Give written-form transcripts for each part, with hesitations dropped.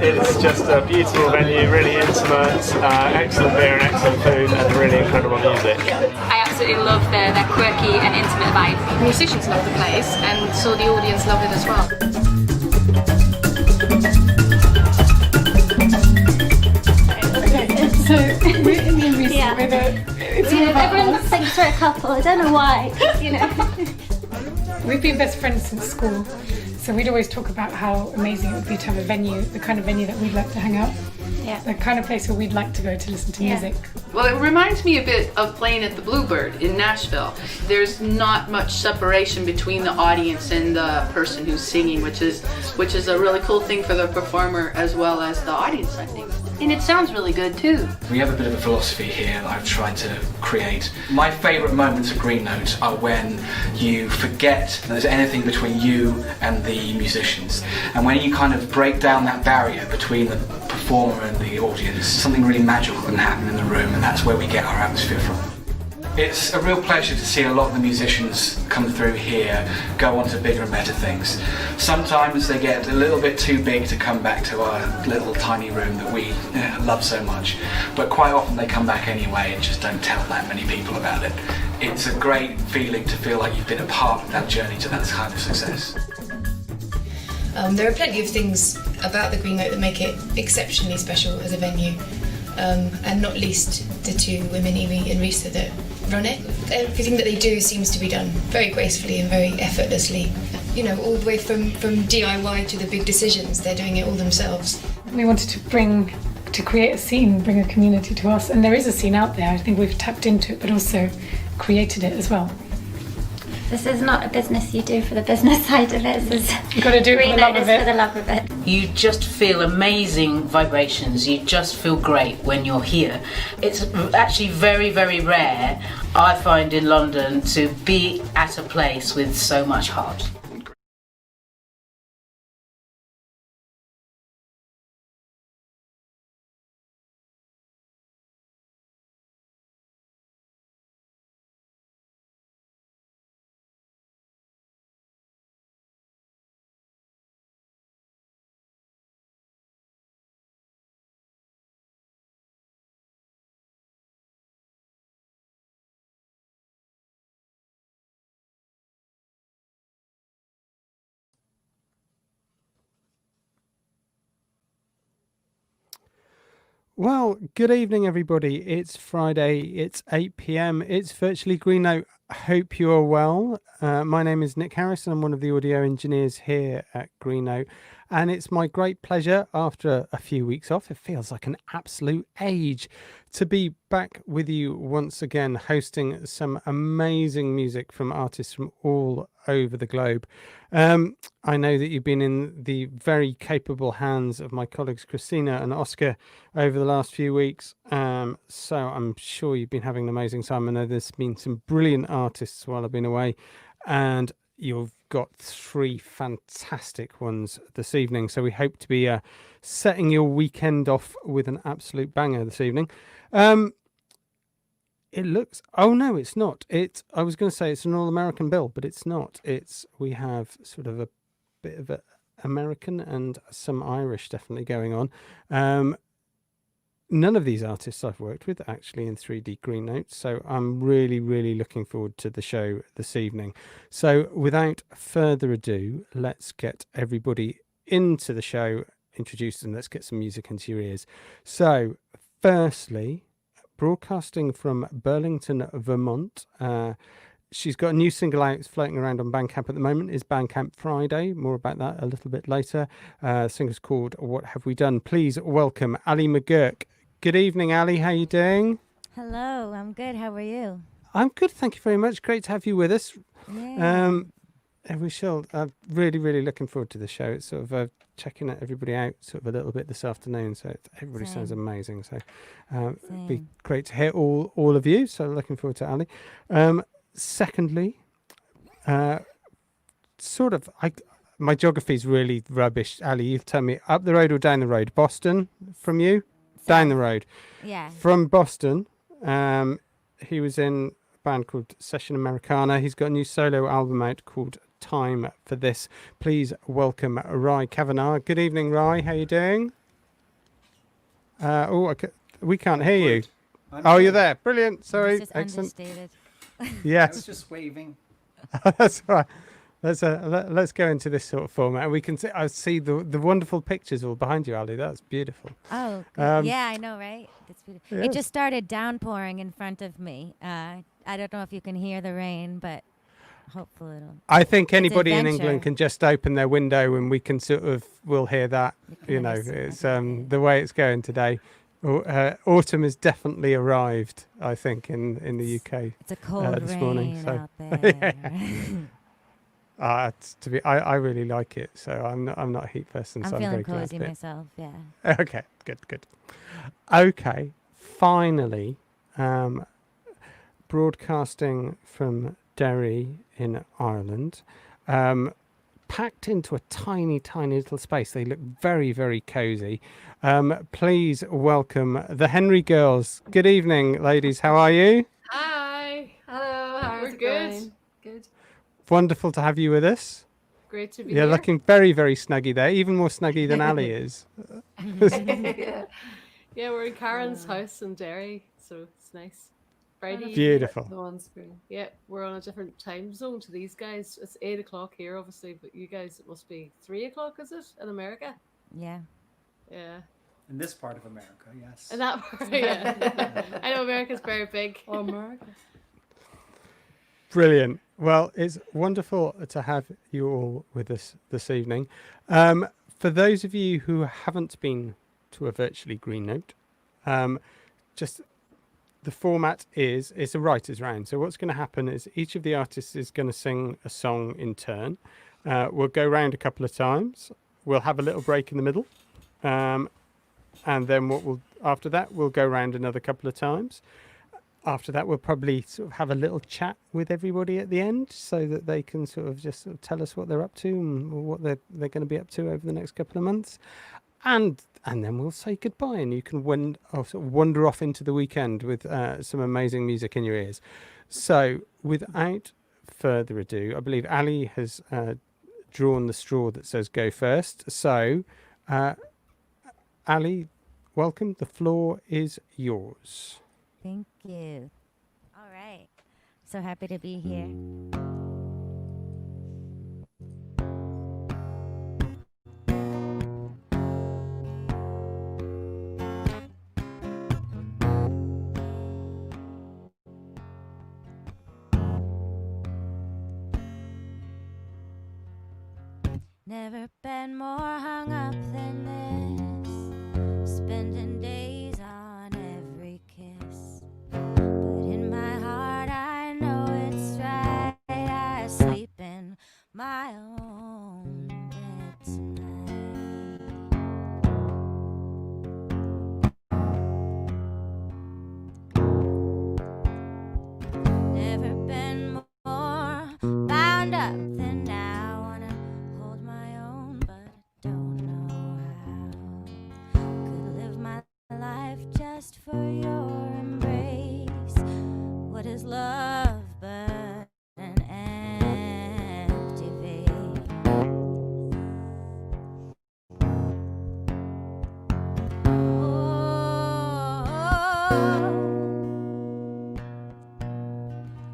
It's just a beautiful venue, really intimate, excellent beer and excellent food, and really incredible music. I absolutely love their quirky and intimate vibe. The musicians love the place, and so the audience love it as well. So we're in the music. Yeah. Everyone thinks we're a couple. I don't know why. You know. We've been best friends since school, so we'd always talk about how amazing it would be to have a venue, the kind of venue that we'd like to hang out. Yeah. The kind of place where we'd like to go to listen to music. Well, it reminds me a bit of playing at the Bluebird in Nashville. There's not much separation between the audience and the person who's singing, which is a really cool thing for the performer as well as the audience, I think. And it sounds really good too. We have a bit of a philosophy here that I've tried to create. My favourite moments of Green Note are when you forget there's anything between you and the musicians. And when you kind of break down that barrier between the performer and the audience, something really magical can happen in the room, and that's where we get our atmosphere from. It's a real pleasure to see a lot of the musicians come through here go on to bigger and better things. Sometimes they get a little bit too big to come back to our little tiny room that we love so much, but quite often they come back anyway and just don't tell that many people about it. It's a great feeling to feel like you've been a part of that journey to that kind of success. There are plenty of things about the Green Note that make it exceptionally special as a venue, and not least the two women, Amy and Risa, that run it. Everything that they do seems to be done very gracefully and very effortlessly. You know, all the way from DIY to the big decisions, they're doing it all themselves. We wanted to create a scene, bring a community to us, and there is a scene out there. I think we've tapped into it, but also created it as well. This is not a business you do for the business side of it. You've got to do it for the love of it. For the love of it. You just feel amazing vibrations. You just feel great when you're here. It's actually very, very rare, I find, in London to be at a place with so much heart. Well, good evening, everybody. It's Friday. It's 8 p.m. It's virtually Green Note. Hope you are well. My name is Nick Harris, and I'm one of the audio engineers here at Green Note. And it's my great pleasure, after a few weeks off, it feels like an absolute age, to be back with you once again, hosting some amazing music from artists from all over the globe. I know that you've been in the very capable hands of my colleagues Christina and Oscar over the last few weeks, so I'm sure you've been having an amazing time. I know there's been some brilliant artists while I've been away, and you've got three fantastic ones this evening, so we hope to be setting your weekend off with an absolute banger this evening. It looks, oh no, it's not. I was going to say it's an all-American bill, but it's not. We have sort of a bit of a American and some Irish definitely going on. None of these artists I've worked with actually in 3D Green Notes, so I'm really, really looking forward to the show this evening. So without further ado, let's get everybody into the show introduced, and let's get some music into your ears. So firstly, broadcasting from Burlington, Vermont. She's got a new single out, it's floating around on Bandcamp at the moment, is Bandcamp Friday. More about that a little bit later. The single's called What Have We Done? Please welcome Ali McGUIRK. Good evening, Ali. How are you doing? Hello, I'm good. How are you? I'm good, thank you very much. Great to have you with us. Yeah. And we shall. I'm really, really looking forward to the show. It's sort of checking everybody out sort of a little bit this afternoon. So everybody sounds amazing. So it'd be great to hear all of you. So looking forward to Ali. Secondly, my geography is really rubbish. Ali, you tell me, up the road or down the road? Boston from you? Down the road. Yeah. From Boston. He was in band called Session Americana. He's got a new solo album out called Time for This. Please welcome RY CAVANAUGH. Good evening, RY. How you doing? We can't hear you. You're there. Brilliant. Sorry. Excellent. Yes. I was just waving. That's all right. Let's go into this sort of format. We can see. I see the wonderful pictures all behind you, Ali. That's beautiful. Oh, good. Yeah, I know, right? It's beautiful. Yeah. It just started downpouring in front of me. I don't know if you can hear the rain, but hopefully it'll. I think anybody in adventure. England can just open their window and we can we'll hear that. You know, it's the way it's going today. Autumn has definitely arrived, I think, in the UK. It's a cold this rain morning. So. out there. I really like it. So I'm not a heat person. I'm so feeling I'm very cozy glad myself. Yeah. Okay, good. Okay, finally, broadcasting from Derry in Ireland, packed into a tiny little space. They look very, very cozy. Please welcome the Henry Girls. Good evening, ladies. How are you? Hi. Hello. How's it going? Good. Wonderful to have you with us. Great to be You're here. looking very, very snuggy there. Even more snuggy than Ali is. Yeah, we're in Karen's house in Derry, so it's nice. Friday. Beautiful. On screen. Yeah, we're on a different time zone to these guys. It's 8 o'clock here, obviously, but you guys, it must be 3 o'clock, is it, in America? Yeah. Yeah. In this part of America, yes. In that part, yeah. I know America's very big. Oh, America. Brilliant. Well, it's wonderful to have you all with us this evening. For those of you who haven't been to a Virtually Green Note, just the format is it's a writer's round. So what's going to happen is each of the artists is going to sing a song in turn. We'll go round a couple of times. We'll have a little break in the middle. And then after that, we'll go round another couple of times. After that, we'll probably sort of have a little chat with everybody at the end so that they can sort of just tell us what they're up to and what they're going to be up to over the next couple of months. And then we'll say goodbye and you can wander off into the weekend with some amazing music in your ears. So without further ado, I believe Ali has drawn the straw that says go first. So Ali, welcome. The floor is yours. Thank you. All right. So happy to be here. Never been more hung up than this, spending days on every kiss. But in my heart I know it's right, I sleep in my own bed tonight. Never been more bound up than now. Wanna hold my own, but don't know how. Could live my life just for your embrace. What is love but an empty vase?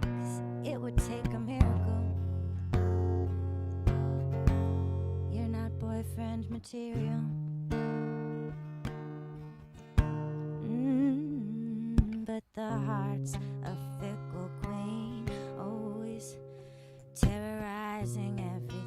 Cause it would take a miracle. You're not boyfriend material. But the heart's a fickle queen, always terrorizing everything.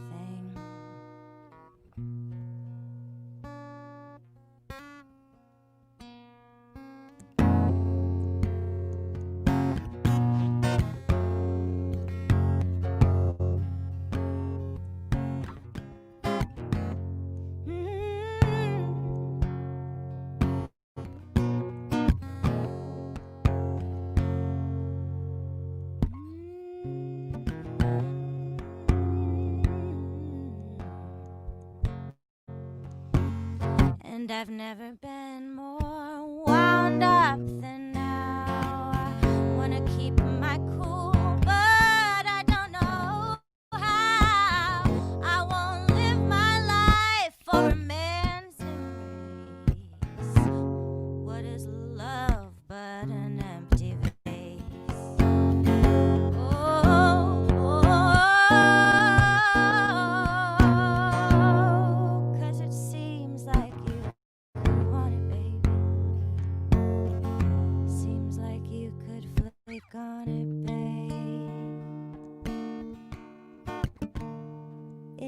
And I've never been more wound up than now. I wanna keep my cool.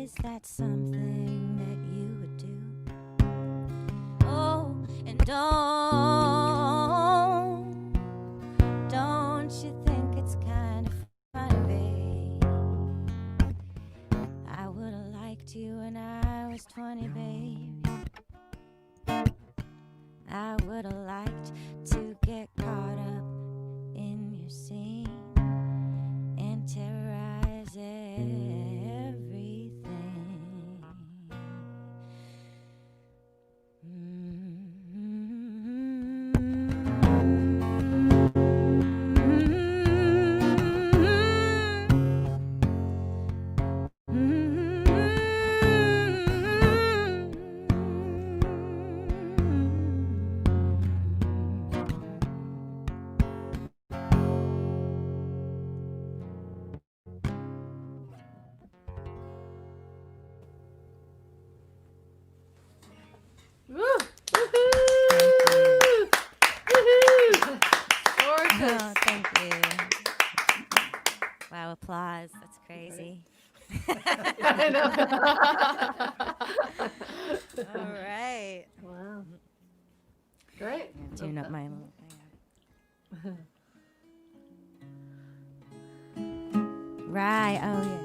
Is that something that you would do? Oh, and don't you think it's kind of funny, babe? I would have liked you when I was 20, babe. I would have liked to get caught up in your scene and terrorize everything. Oh, thank you. Wow, applause. That's crazy. I know. All right. Wow. Great. Tune up my little thing. Right. Oh, yeah.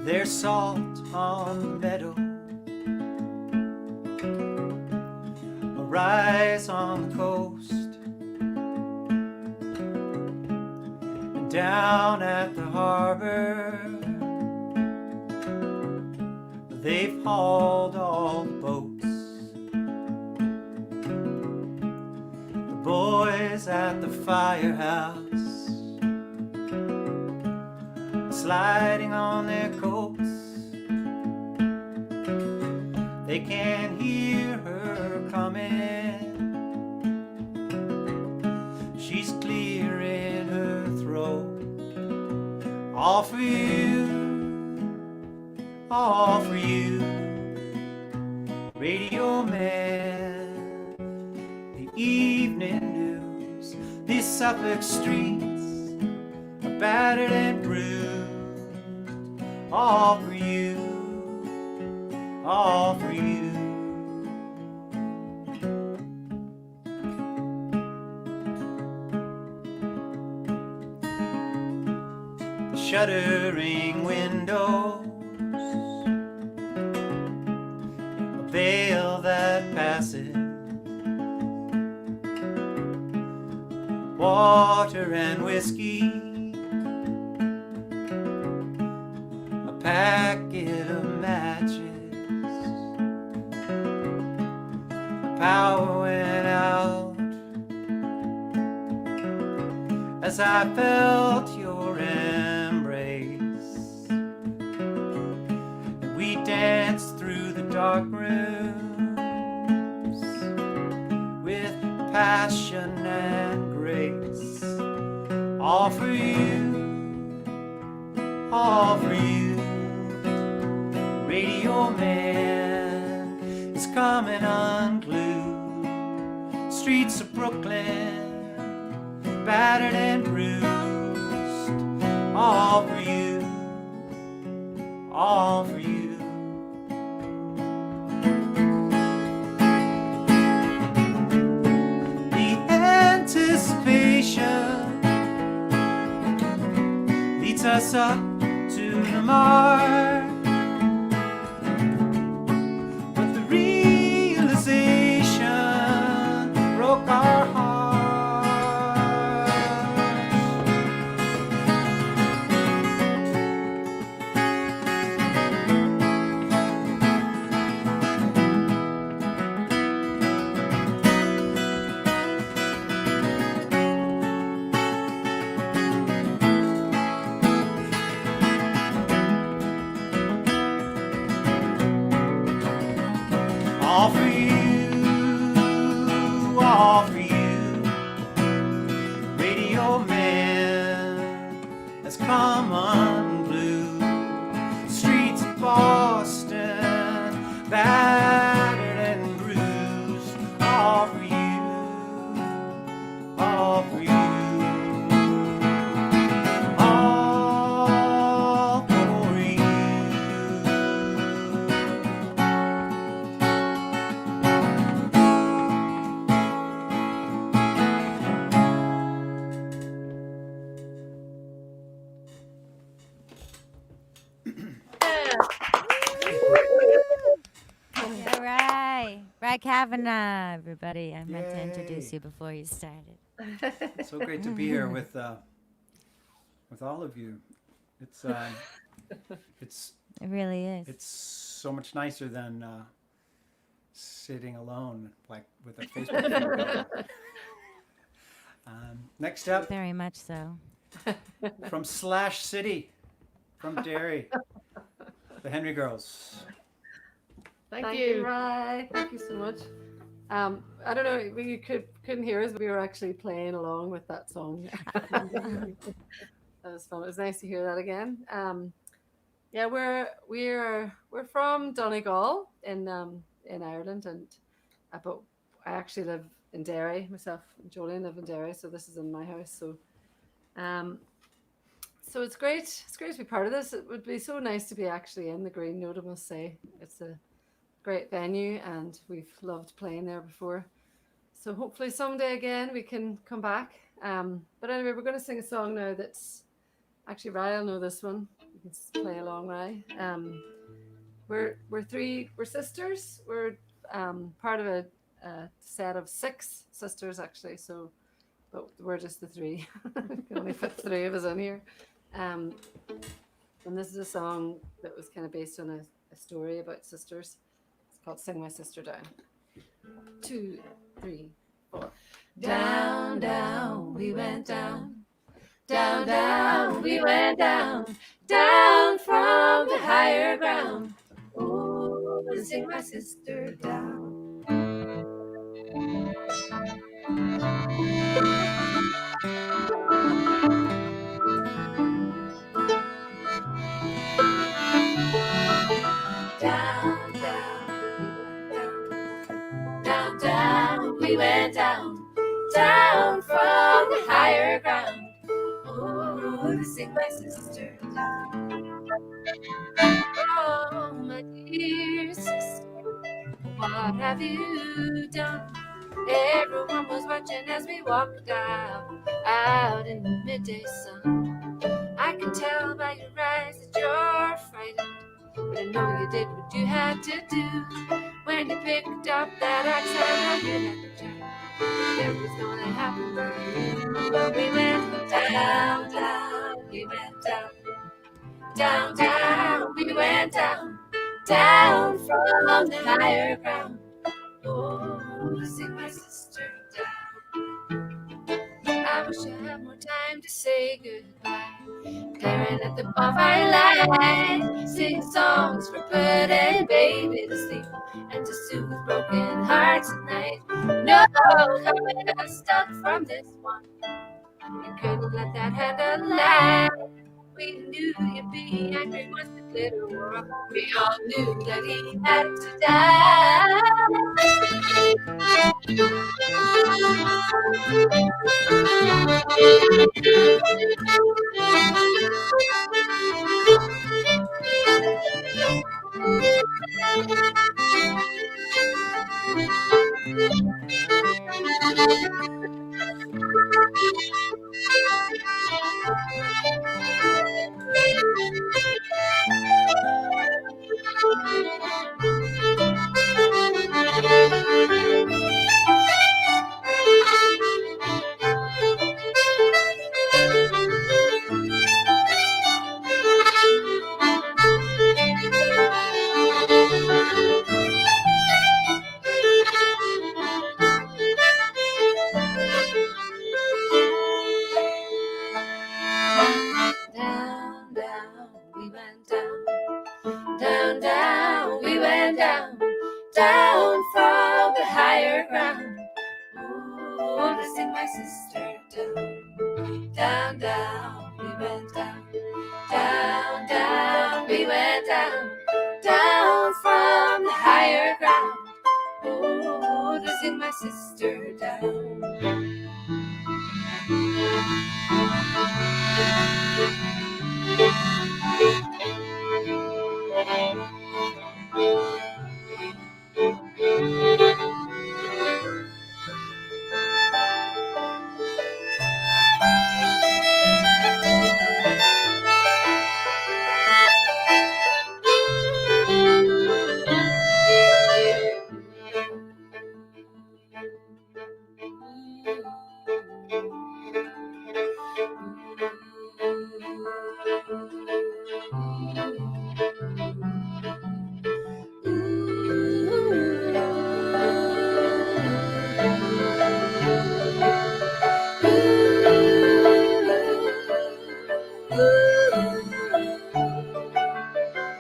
There's salt on the meadow, a rise on the coast, and down at the harbor they've hauled all the boats. The boys at the firehouse sliding on their coats. They can't hear her coming. She's clearing her throat. All for you, all for you, radio man. The evening news, these Suffolk streets are battered and bruised. All for you, all for you. The shuddering windows, a veil that passes, water and whiskey, packet of matches. The power went out as I felt your embrace, and we danced through the dark rooms with passion and grace. All for you, all for you. Radio man is coming unglued. Streets of Brooklyn, battered and bruised. All for you, all for you. The anticipation leads us up to the mark. Broke our hearts. one blue. Streets of Boston, battered and bruised, all for you, all for you, all for you. All right. RY CAVANAUGH, everybody. I meant to introduce you before you started. So great to be here with all of you. It's It really is. It's so much nicer than sitting alone, like with a Facebook feed. Next up, Very much so. from Slash City, from Derry, the Henry Girls. Thank you, Rye. Thank you so much. I don't know, you couldn't hear us, but we were actually playing along with that song. That was fun. It was nice to hear that again. Yeah, we're from Donegal in Ireland, and but I actually live in Derry. Myself and Jolene live in Derry, so this is in my house. So so it's great. It's great to be part of this. It would be so nice to be actually in the Green Note, I must say. It's a great venue, and we've loved playing there before. So hopefully someday again we can come back. But anyway, we're going to sing a song now that's actually Ryan will know this one. You can play along, Ryan. We're sisters. We're part of a set of 6 sisters actually. So, but we're just the 3. We can only fit 3 of us in here. And this is a song that was kind of based on a story about sisters. It's called Sing My Sister Down. 2, 3, 4. Down, down, we went down. Down, down, we went down. Down from the higher ground. Oh, sing my sister down. Down, down, we went down, down from the higher ground. Oh, to sing my sister down. Oh, my dear sister, what have you done? Everyone was watching as we walked out in the midday sun. I can tell by your eyes that you're frightened, but I know you did what you had to do. When you picked up that axe, I knew you had to turn. It was gonna happen for you. But we went down, down, we went down. Down, down, we went down. Down from the higher ground. Oh, to sing my sister down. I wish I had more time to say goodbye. Staring at the bonfire light, sing songs for putting baby to sleep and to soothe broken hearts at night. No, coming unstuck from this one. You couldn't let that handle lie. We knew you'd be angry once the glitter wore off. We all knew that he had to die. Down, down, we went down. Down, down, we went down. Down from the higher ground. Oh, to sing my sister down. Down, down, we went down. Down higher ground. Oh, to sing my sister down.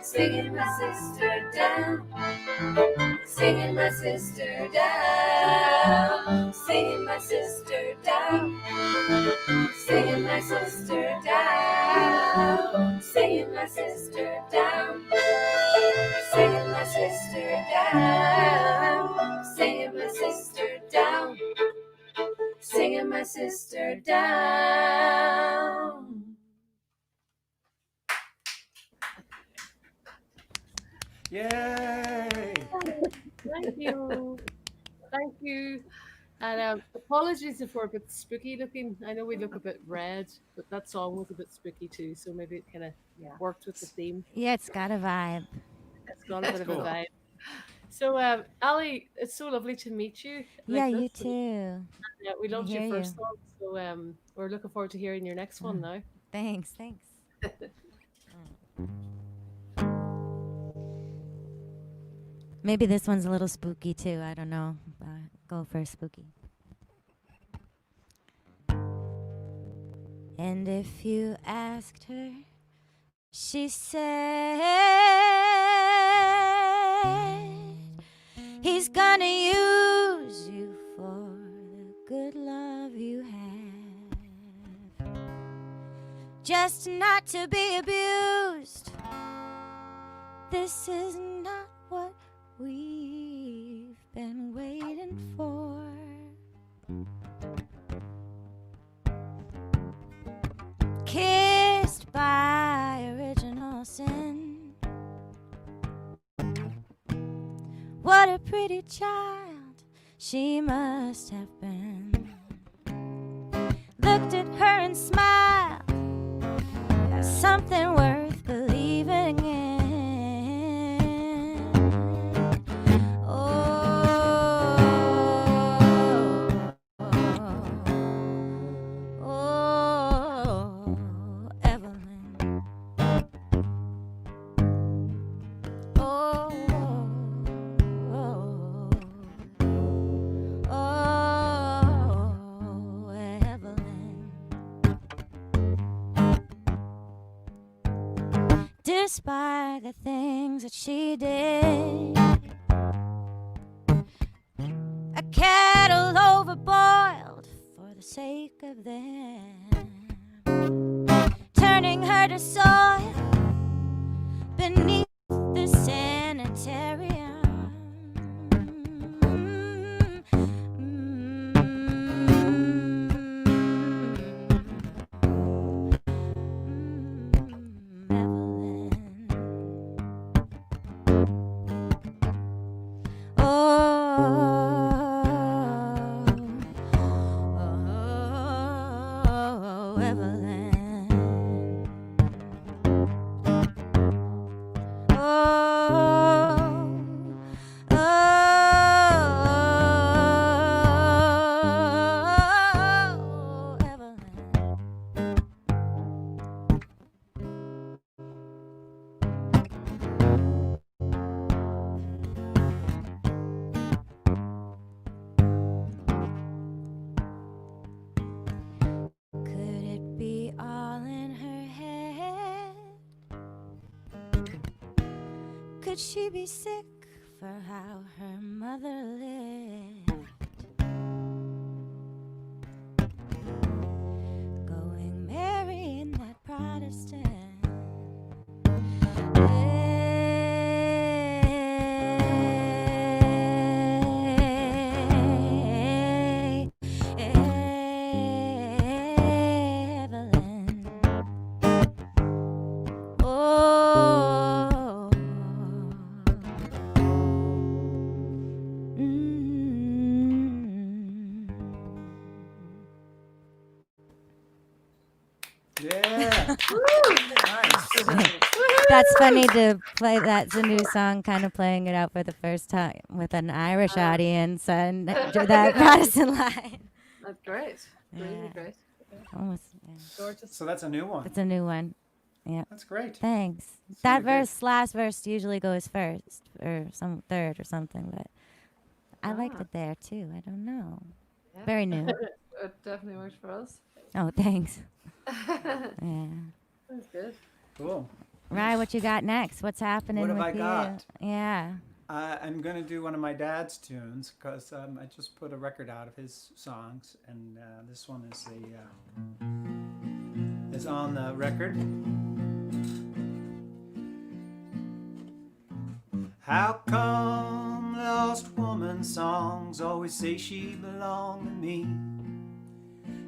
Singing my sister down, singing my sister down, singing my sister down, singing my sister down, singing my sister down, singing my sister down, singing my sister down, singing my sister down. Yay! Thank you. Thank you. And apologies if we're a bit spooky looking. I know we look a bit red, but that song was a bit spooky too, so maybe it kind of worked with the theme. Yeah, it's got a vibe. It's got a bit of a vibe. So, Ali, it's so lovely to meet you. Yeah, like you this. too. And, we loved your hear first you. song, so we're looking forward to hearing your next one now. Thanks. Maybe this one's a little spooky too. I don't know. Go for spooky. And if you asked her, she said, he's gonna use you for the good love you have, just not to be abused. This is not what we've been waiting for. Kissed by original sin. What a pretty child she must have been. Looked at her and smiled. That's something worth believing in. Despite the things that she did, a kettle overboiled for the sake of them, turning her to soil beneath the sanitarium. Could she be sick for how her mother lived? Going Mary in that Protestant. That's funny to play. That's a new song, kind of playing it out for the first time with an Irish audience and that Protestant line. That's great. Really great. Almost. Gorgeous. So that's a new one. It's a new one. Yeah. That's great. Thanks. Sounded That good. verse, last verse, usually goes first or some third or something, but I liked it there too. I don't know. Yeah. Very new. It definitely worked for us. Oh, thanks. Yeah. That's good. Cool. Rye, what you got next? What's happening What have with I you? got? Yeah. I'm going to do one of my dad's tunes because I just put a record out of his songs, and this one is on the record. How come lost woman songs always say she belong to me?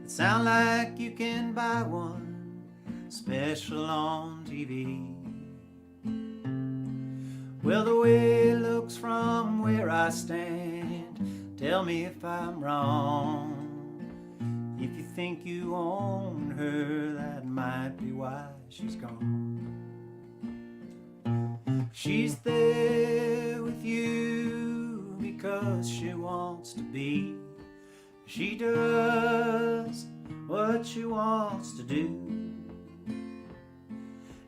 It sound like you can buy one special on TV. Well, the way it looks from where I stand, tell me if I'm wrong. If you think you own her, that might be why she's gone. She's there with you because she wants to be. She does what she wants to do.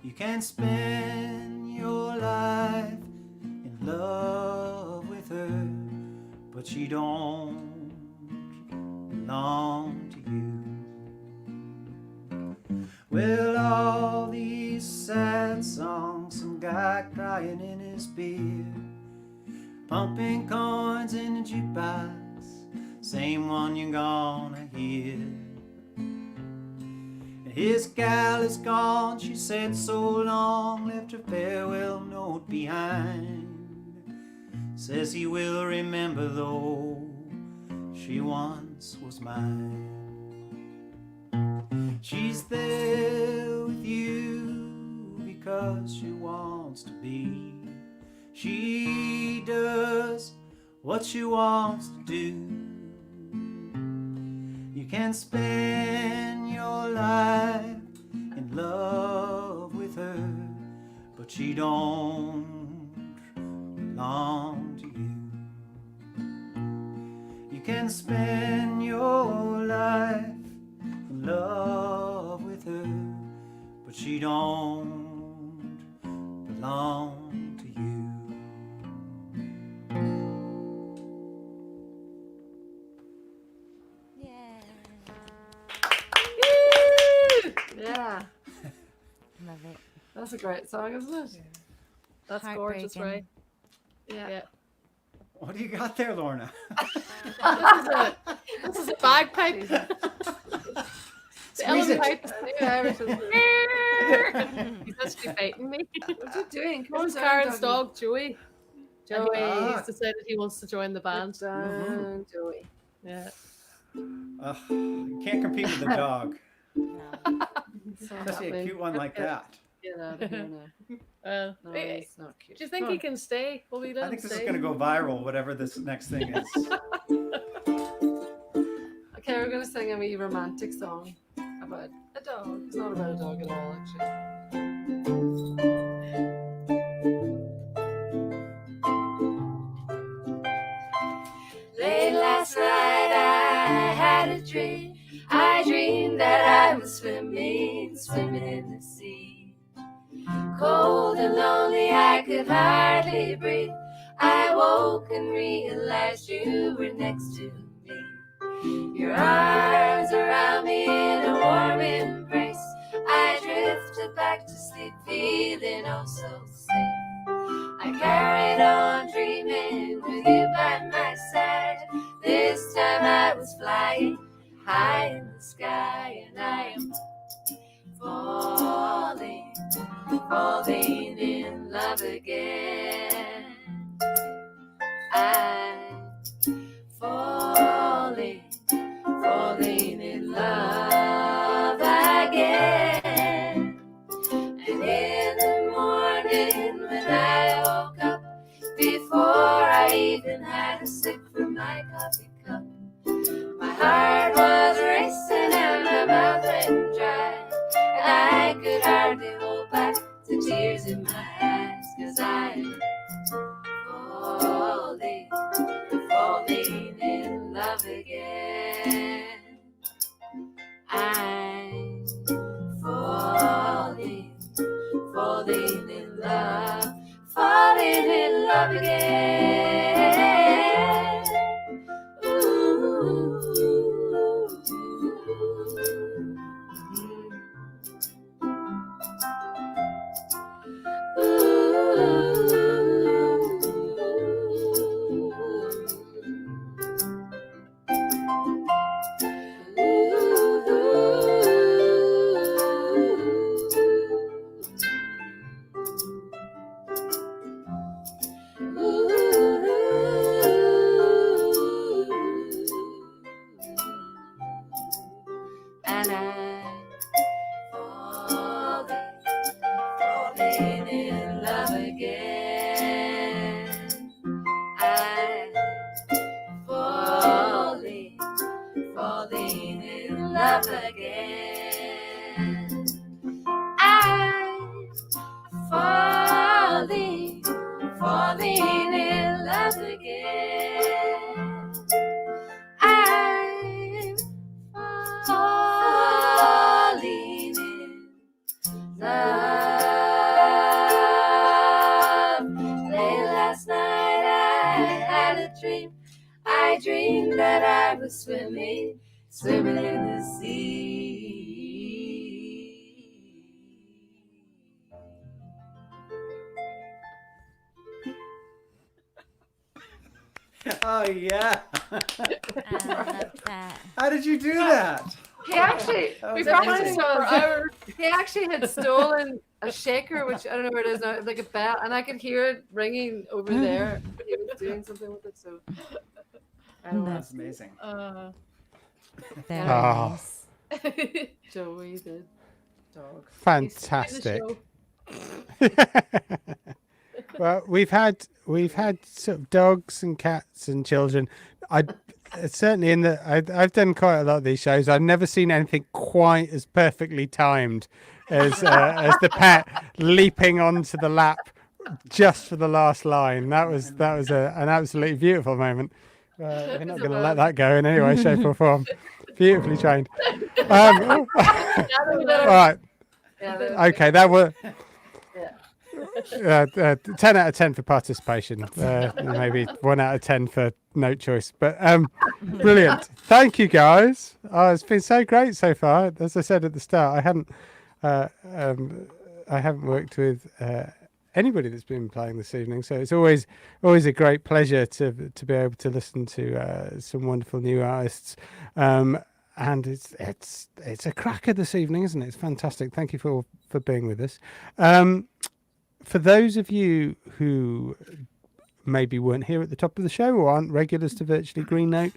You can spend your life in love with her, but she don't belong to you. Well, all these sad songs, some guy crying in his beer, pumping coins in the jukebox, same one you're gonna hear. His gal is gone, she said so long, left her farewell note behind. Says he will remember though, she once was mine. She's there with you because she wants to be. She does what she wants to do. You can spend your life in love with her, but she don't belong to you. You can spend your life in love with her, but she don't belong to you. Yeah. Love it. That's a great song, isn't it? Yeah. That's gorgeous, right? Yeah. What do you got there, Lorna? This is a bagpipe. Squeeze it. He's actually fighting me. What are you doing? What was Calm down, Karen's doggy. dog, Joey? And Joey. he's decided he wants to join the band. Down, Joey. Yeah. You can't compete with a dog, So especially a happening. cute one like that. Get out of here now. Well, No, hey, it's not cute. do you think Come he on. can stay? Will we let I him think this is stay? going to go viral, whatever this next thing is. Okay, we're gonna sing a wee romantic song about a dog. It's not about a dog at all, actually. Late last night I had a dream. I dreamed that I was swimming in the sea. Cold and lonely, I could hardly breathe. I woke and realized you were next to me. Your arms around me in a warm embrace. I drifted back to sleep, feeling oh so safe. I carried on dreaming with you by my side. This time I was flying high in the sky, and I am falling, falling in love again. I'm falling, falling in love again. And in the morning when I woke up, before I even had a sip from my coffee cup, my heart was racing and my mouth ran dry, and I could hardly hold back tears in my eyes, 'cause I'm falling in love again. I'm falling in love again. Ooh. And I'm falling in love again. I'm falling in love again. I'm falling in love again. I'm falling in love. Late last night I had a dream. I dreamed that I was swimming in the sea. Oh yeah. I love that. How did you do that? He actually, That we was amazing. he actually had stolen a shaker, which I don't know where it is now, like a bell, and I could hear it ringing over there. But he was doing something with it, so That's amazing. Very Oh. nice. Joey the dog. Fantastic. Well, we've had sort of dogs and cats and children. Certainly I've done quite a lot of these shows. I've never seen anything quite as perfectly timed as the pet leaping onto the lap just for the last line. That was an absolutely beautiful moment. We're not going to let that go in any way, shape, or form. Beautifully trained. All right. Okay, that was 10 out of 10 for participation. Maybe 1 out of 10 for no choice. But brilliant. Thank you, guys. Oh, it's been so great so far. As I said at the start, I haven't worked with anybody that's been playing this evening, so it's always a great pleasure to be able to listen to some wonderful new artists. And it's a cracker this evening, isn't it? It's fantastic. Thank you for being with us. For those of you who maybe weren't here at the top of the show or aren't regulars to Virtually Green Note,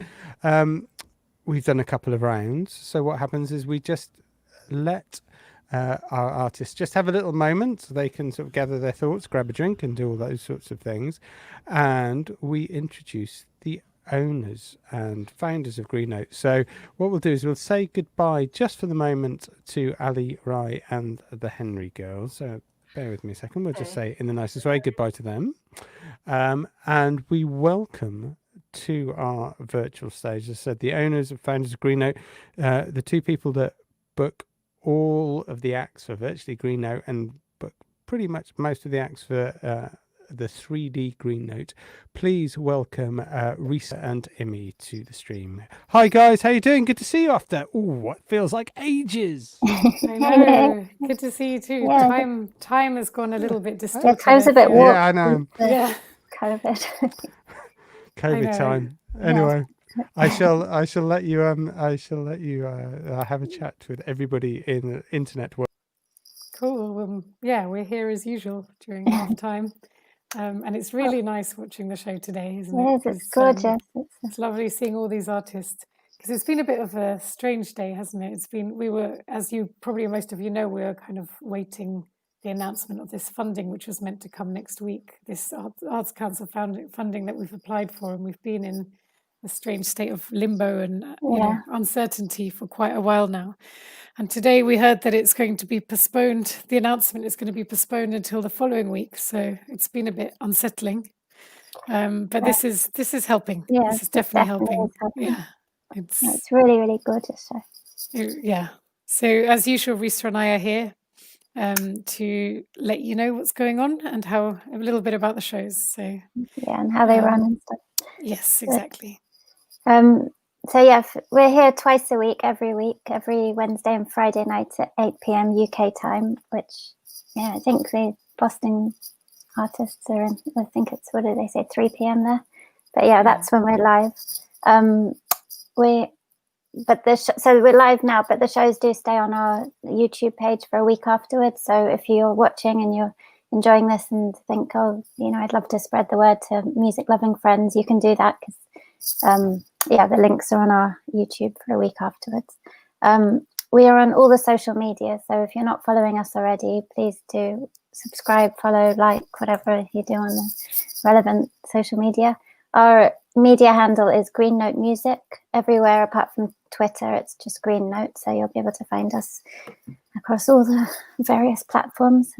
we've done a couple of rounds. So what happens is we just let our artists just have a little moment so they can sort of gather their thoughts, grab a drink and do all those sorts of things. And we introduce the owners and founders of Green Note. So what we'll do is we'll say goodbye just for the moment to Ali, Rye and the Henry girls. So bear with me a second. We'll just say in the nicest way goodbye to them. And we welcome to our virtual stage, as I said, the owners and founders of Green Note, the two people that book all of the acts for Virtually Green Note and book pretty much most of the acts for the 3D Green Note. Please welcome Risa and Amy to the stream. Hi guys, how you doing? Good to see you after what feels like ages. I know. Good to see you too. Yeah. Time has gone a little bit distant. Yeah, time's a bit warped. Yeah, I know. Yeah. COVID time. Anyway, I shall let you have a chat with everybody in the internet world. Cool. Yeah, we're here as usual during half time. And it's really nice watching the show today, isn't it? Yes, it's gorgeous. It's lovely seeing all these artists, because it's been a bit of a strange day, hasn't it? We were, as you probably most of you know, we were kind of waiting the announcement of this funding, which was meant to come next week, this Arts Council funding that we've applied for, and we've been in a strange state of limbo and uncertainty for quite a while now. And today we heard that it's going to be postponed. The announcement is going to be postponed until the following week. So it's been a bit unsettling. But this is helping. Yeah, this is definitely helping. is helping. Yeah, it's really, really good. So. Yeah. So as usual, Risa and I are here to let you know what's going on and how a little bit about the shows. So yeah, and how they run and stuff. Yes, exactly. So yeah, we're here twice a week, every Wednesday and Friday night at 8 p.m. UK time, which I think the Boston artists are in. I think it's, what do they say, 3 p.m. there? But yeah, that's when we're live. So we're live now, but the shows do stay on our YouTube page for a week afterwards. So if you're watching and you're enjoying this and think, oh, I'd love to spread the word to music loving friends, you can do that, because the links are on our YouTube for a week afterwards. We are on all the social media, so if you're not following us already, please do subscribe, follow, like, whatever you do on the relevant social media. Our media handle is Green Note Music. Everywhere apart from Twitter, it's just Green Note, so you'll be able to find us across all the various platforms.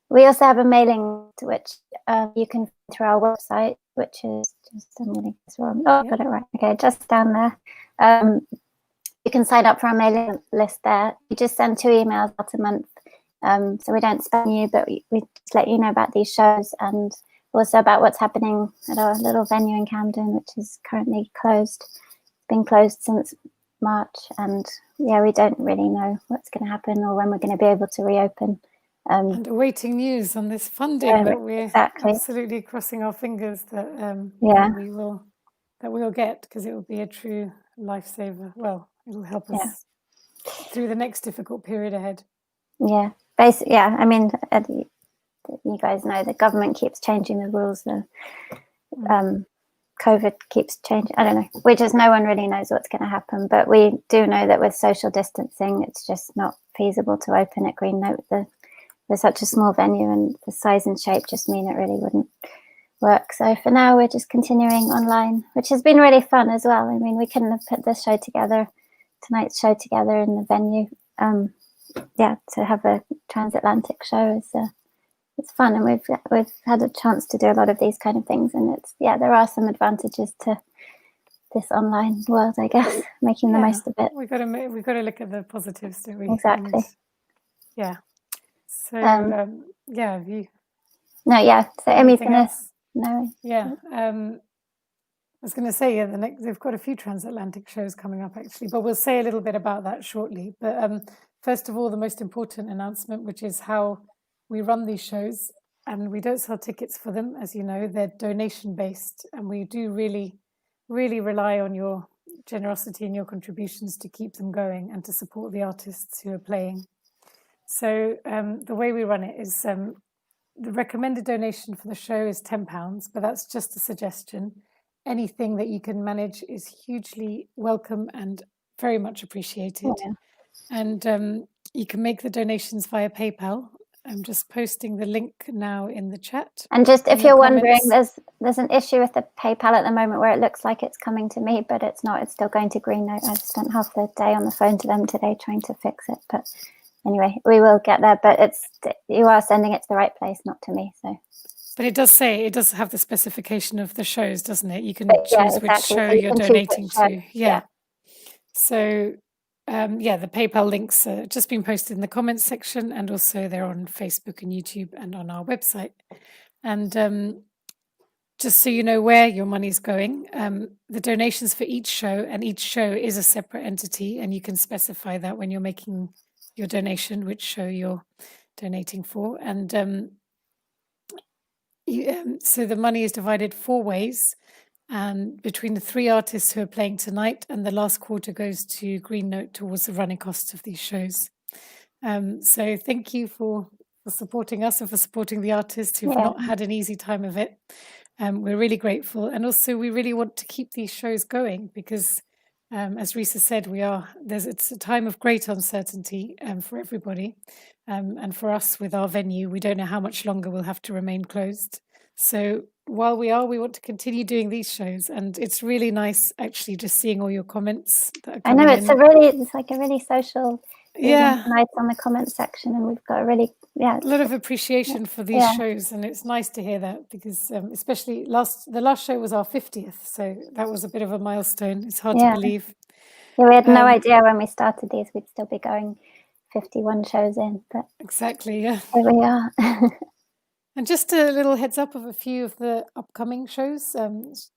We also have a mailing list, which you can find through our website, which is just, I'm getting this wrong. Oh, I got it right. Okay, just down there. You can sign up for our mailing list there. We just send 2 emails out a month, so we don't spam you, but we just let you know about these shows and also about what's happening at our little venue in Camden, which is currently closed. It's been closed since March, and we don't really know what's going to happen or when we're going to be able to reopen. And awaiting news on this funding that we're absolutely crossing our fingers that we will get, because it will be a true lifesaver. Well, it will help us through the next difficult period ahead. Yeah, basically, I mean, you guys know the government keeps changing the rules. COVID keeps changing. I don't know. No one really knows what's going to happen, but we do know that with social distancing, it's just not feasible to open at Green Note. We're such a small venue, and the size and shape just mean it really wouldn't work. So for now, we're just continuing online, which has been really fun as well. I mean, we couldn't have put this show together, tonight's show together in the venue. To have a transatlantic show it's fun, and we've had a chance to do a lot of these kind of things, and there are some advantages to this online world, I guess, making the most of it. We've got to look at the positives, don't we? Exactly. So have you? No, so Amy's gonna. No. Yeah. I was going to say, they've got a few transatlantic shows coming up actually, but we'll say a little bit about that shortly. But first of all, the most important announcement, which is how we run these shows, and we don't sell tickets for them, as you know. They're donation based, and we do really, really rely on your generosity and your contributions to keep them going and to support the artists who are playing. So the way we run it is the recommended donation for the show is £10, but that's just a suggestion. Anything that you can manage is hugely welcome and very much appreciated. Yeah. And you can make the donations via PayPal. I'm just posting the link now in the chat. And just if you're wondering, there's an issue with the PayPal at the moment where it looks like it's coming to me, but it's not. It's still going to Green Note. I've spent half the day on the phone to them today trying to fix it. But anyway, we will get there. But you are sending it to the right place, not to me. So. But it does have the specification of the shows, doesn't it? You can choose which show you're donating to. Yeah. So. The PayPal links are just been posted in the comments section, and also they're on Facebook and YouTube and on our website. And just so you know where your money's going, the donations for each show, and each show is a separate entity, and you can specify that when you're making your donation, which show you're donating for. And so the money is divided 4 ways. And between the 3 artists who are playing tonight, and the last quarter goes to Green Note towards the running costs of these shows. So thank you for supporting us and for supporting the artists who've not had an easy time of it. We're really grateful. And also we really want to keep these shows going because, as Risa said, it's a time of great uncertainty for everybody. And for us with our venue, we don't know how much longer we'll have to remain closed. So while we want to continue doing these shows, and it's really nice actually just seeing all your comments that are I know coming it's in. it's like a really social. Yeah, Nice on the comments section, and we've got a really a lot of appreciation for these yeah. shows, and it's nice to hear that because especially the last show was our 50th, so that was a bit of a milestone. It's hard to believe. Yeah, we had no idea when we started these we'd still be going 51 shows in, but exactly, yeah. Here we are. And just a little heads up of a few of the upcoming shows.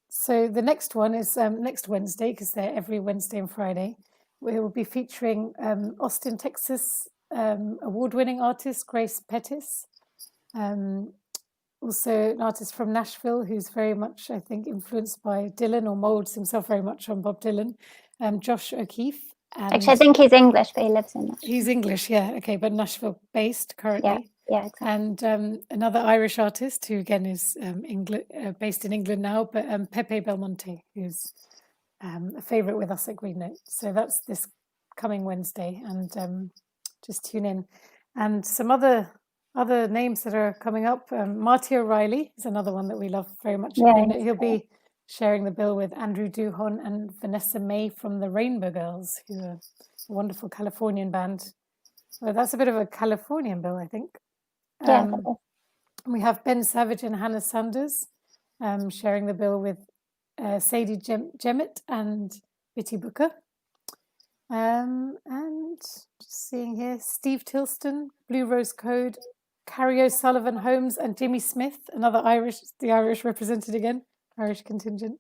So the next one is next Wednesday, because they're every Wednesday and Friday. We will be featuring Austin, Texas award-winning artist Grace Pettis. Also an artist from Nashville who's very much, I think, influenced by Dylan or molds himself very much on Bob Dylan, Josh O'Keefe. And actually, I think he's English, but he lives in Nashville. He's English, yeah. Okay, but Nashville-based currently. Yeah, exactly. And another Irish artist who, again, is based in England now, but Pepe Belmonte, who's a favourite with us at Green Note. So that's this coming Wednesday, and just tune in. And some other names that are coming up. Marty O'Reilly is another one that we love very much. Yeah, He'll be sharing the bill with Andrew Duhon and Vanessa May from the Rainbow Girls, who are a wonderful Californian band. Well, that's a bit of a Californian bill, I think. Yeah. We have Ben Savage and Hannah Sanders sharing the bill with Sadie Jemmett and Bitty Booker. And just seeing here, Steve Tilston, Blue Rose Code, Carrie O'Sullivan Holmes and Jimmy Smith, another the Irish represented again, Irish contingent.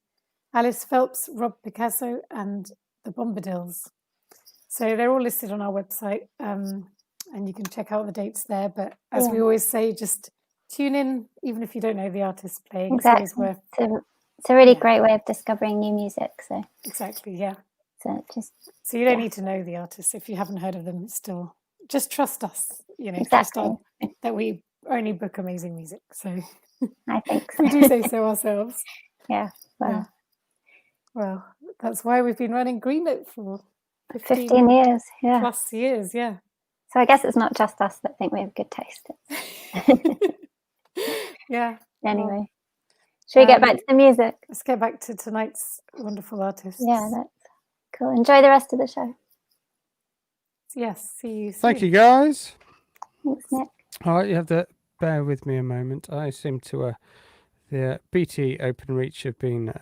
Alice Phelps, Rob Picasso, and the Bombadils. So they're all listed on our website, and you can check out the dates there. But as we always say, just tune in, even if you don't know the artist playing. Exactly. It's always worth. It's a really great way of discovering new music. So exactly, yeah. So you don't need to know the artists if you haven't heard of them. Still, just trust us. Exactly. Trust that we only book amazing music. So I think so. we do say so ourselves. Yeah. Well. Yeah. Well, that's why we've been running Green Note for 15 years. Yeah. Plus years. Yeah. So I guess it's not just us that think we have good taste. Yeah. Anyway, should we get back to the music? Let's get back to tonight's wonderful artists. Yeah, that's cool. Enjoy the rest of the show. Yes, see you soon. Thank you, guys. Thanks, Nick. All right, you have to bear with me a moment. I seem to, the BT OpenReach have been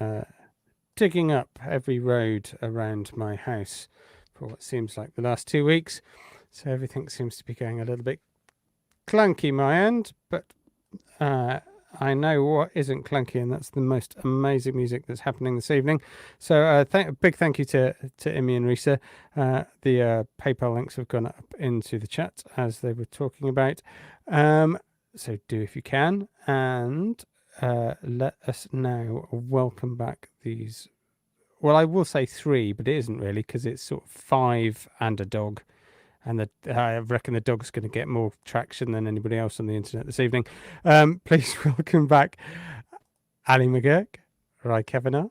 digging up every road around my house for what seems like the last 2 weeks. So everything seems to be going a little bit clunky my end, but I know what isn't clunky, and that's the most amazing music that's happening this evening. So a big thank you to Amy and Risa. The PayPal links have gone up into the chat as they were talking about. So do if you can, and let us now welcome back these. Well, I will say 3, but it isn't really, because it's sort of 5 and a dog. And I reckon the dog's going to get more traction than anybody else on the internet this evening. Please welcome back Ali McGUIRK, RY CAVANAUGH,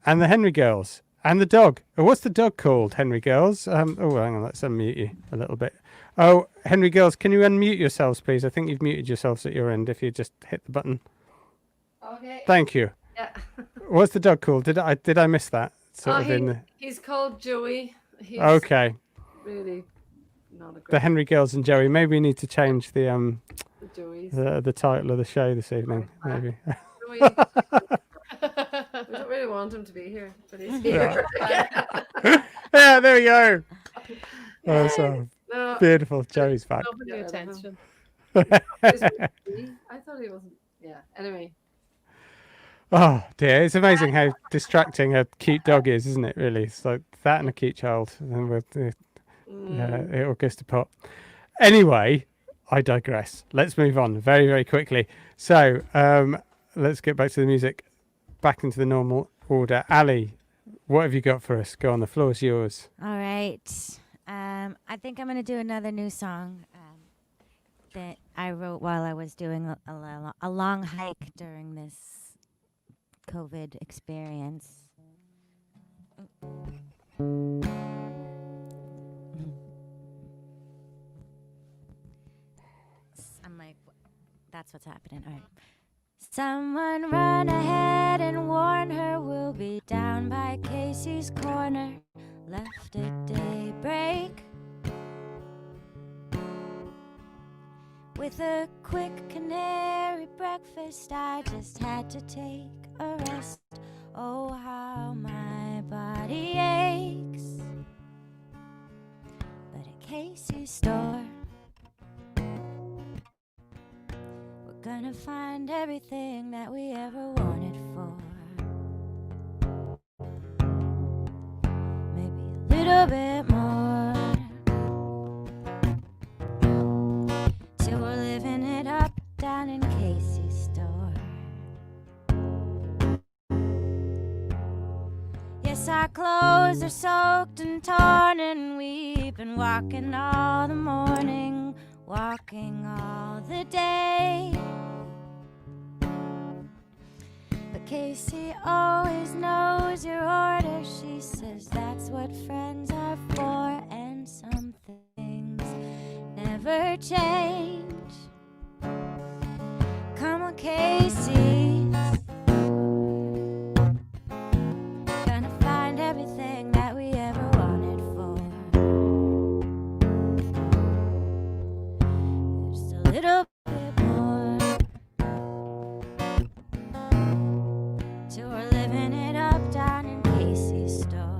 and the Henry Girls, and the dog. Oh, what's the dog called, Henry Girls? Hang on, let's unmute you a little bit. Oh, Henry Girls, can you unmute yourselves, please? I think you've muted yourselves at your end if you just hit the button. Okay. Thank you. Yeah. What's the dog called? Did I miss that? He's called Joey. He's okay. Really not a great. The Henry Girls and Joey. Maybe we need to change the the title of the show this evening. Maybe. We don't really want him to be here, but he's here. Yeah, there we go. Oh, so beautiful. Joey's back. The attention. I thought he wasn't. Yeah. Anyway. Oh dear, it's amazing how distracting a cute dog is, isn't it? Really, it's like that and a cute child, and it all goes to pot. Anyway, I digress. Let's move on very, very quickly. So let's get back to the music, back into the normal order. Ali, what have you got for us? Go on, the floor is yours. All right. I think I'm going to do another new song that I wrote while I was doing a long hike during this COVID experience. I'm like, that's what's happening. All right. Someone run ahead and warn her, we'll be down by Casey's corner, left at daybreak. With a quick canary breakfast, I just had to take a rest. Oh, how my body aches. But at Casey's store, we're gonna find everything that we ever wanted for. Maybe a little bit more. Till we're living it up down in Casey's store. Yes, our clothes are soaked and torn, and we've been walking all the morning, walking all the day. But Casey always knows your order. She says that's what friends are for, and some things never change. Come on, Casey. Gonna find everything that we ever wanted for. Just a little bit more. Till we're living it up down in Casey's store.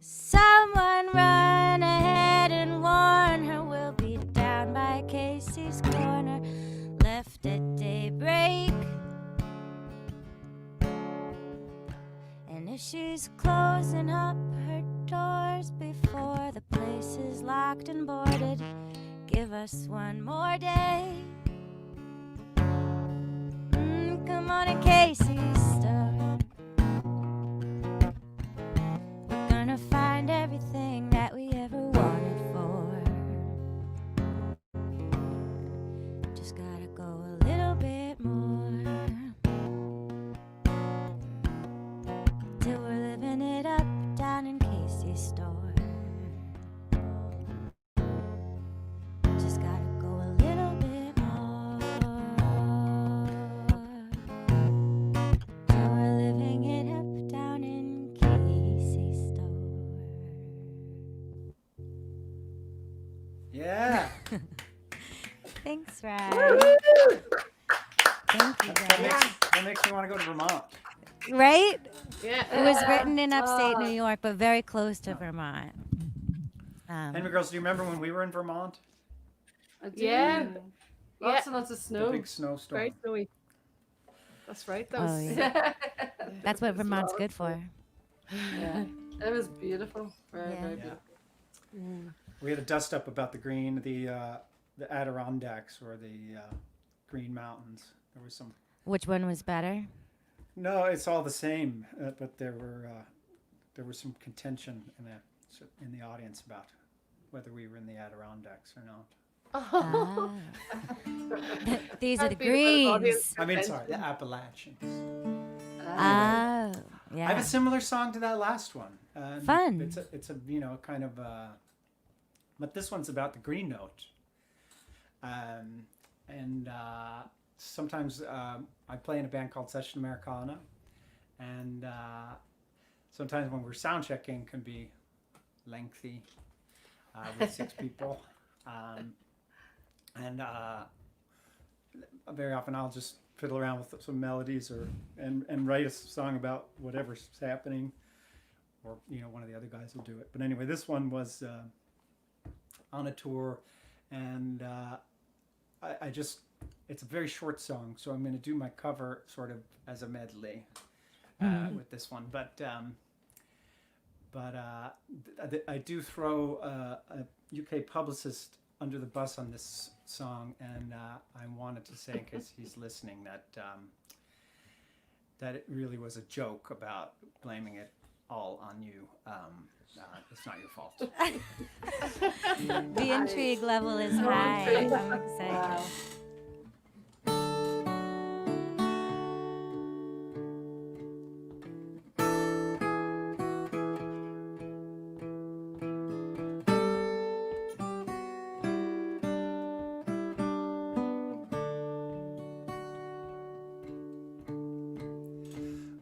Someone run ahead and warn her, we'll be down by Casey's corner, left at daybreak. And if she's closing up her doors before the place is locked and boarded, give us one more day. Come on in Casey's store. We're gonna find everything that we ever wanted for. Just gotta go a little bit more. Till we're living it up down in Casey's store. Just gotta go a little bit more. Till we're living it up down in Casey's store. Yeah. Thanks, Ryan. Thank you, guys. That makes me want to go to Vermont. Right? Yeah. It was written in upstate New York, but very close to Vermont. Anyway, girls, do you remember when we were in Vermont? I do. Yeah. Lots and lots of snow. The big snowstorm. Very snowy. That's right. That Oh, was yeah. That's what Vermont's good for. Yeah. It was beautiful. Very, Yeah. very Yeah. beautiful. Mm. We had a dust up about the green, the Adirondacks or the Green Mountains. There was some. Which one was better? No, it's all the same, but there was some contention in the audience about whether we were in the Adirondacks or not. Ah. These are the That'd be the audience greens. I mean, sorry, the Appalachians. Oh, yeah. I have a similar song to that last one. Fun. It's a kind of but this one's about the green note. Sometimes I play in a band called Session Americana, and sometimes when we're sound checking can be lengthy with 6 people, and very often I'll just fiddle around with some melodies and write a song about whatever's happening, or one of the other guys will do it. But anyway, this one was on a tour, and it's a very short song, so I'm going to do my cover sort of as a medley with this one. But I do throw a UK publicist under the bus on this song, and I wanted to say, in case he's listening, that it really was a joke about blaming it all on you. It's not your fault. The intrigue level is high. I'm excited. Wow.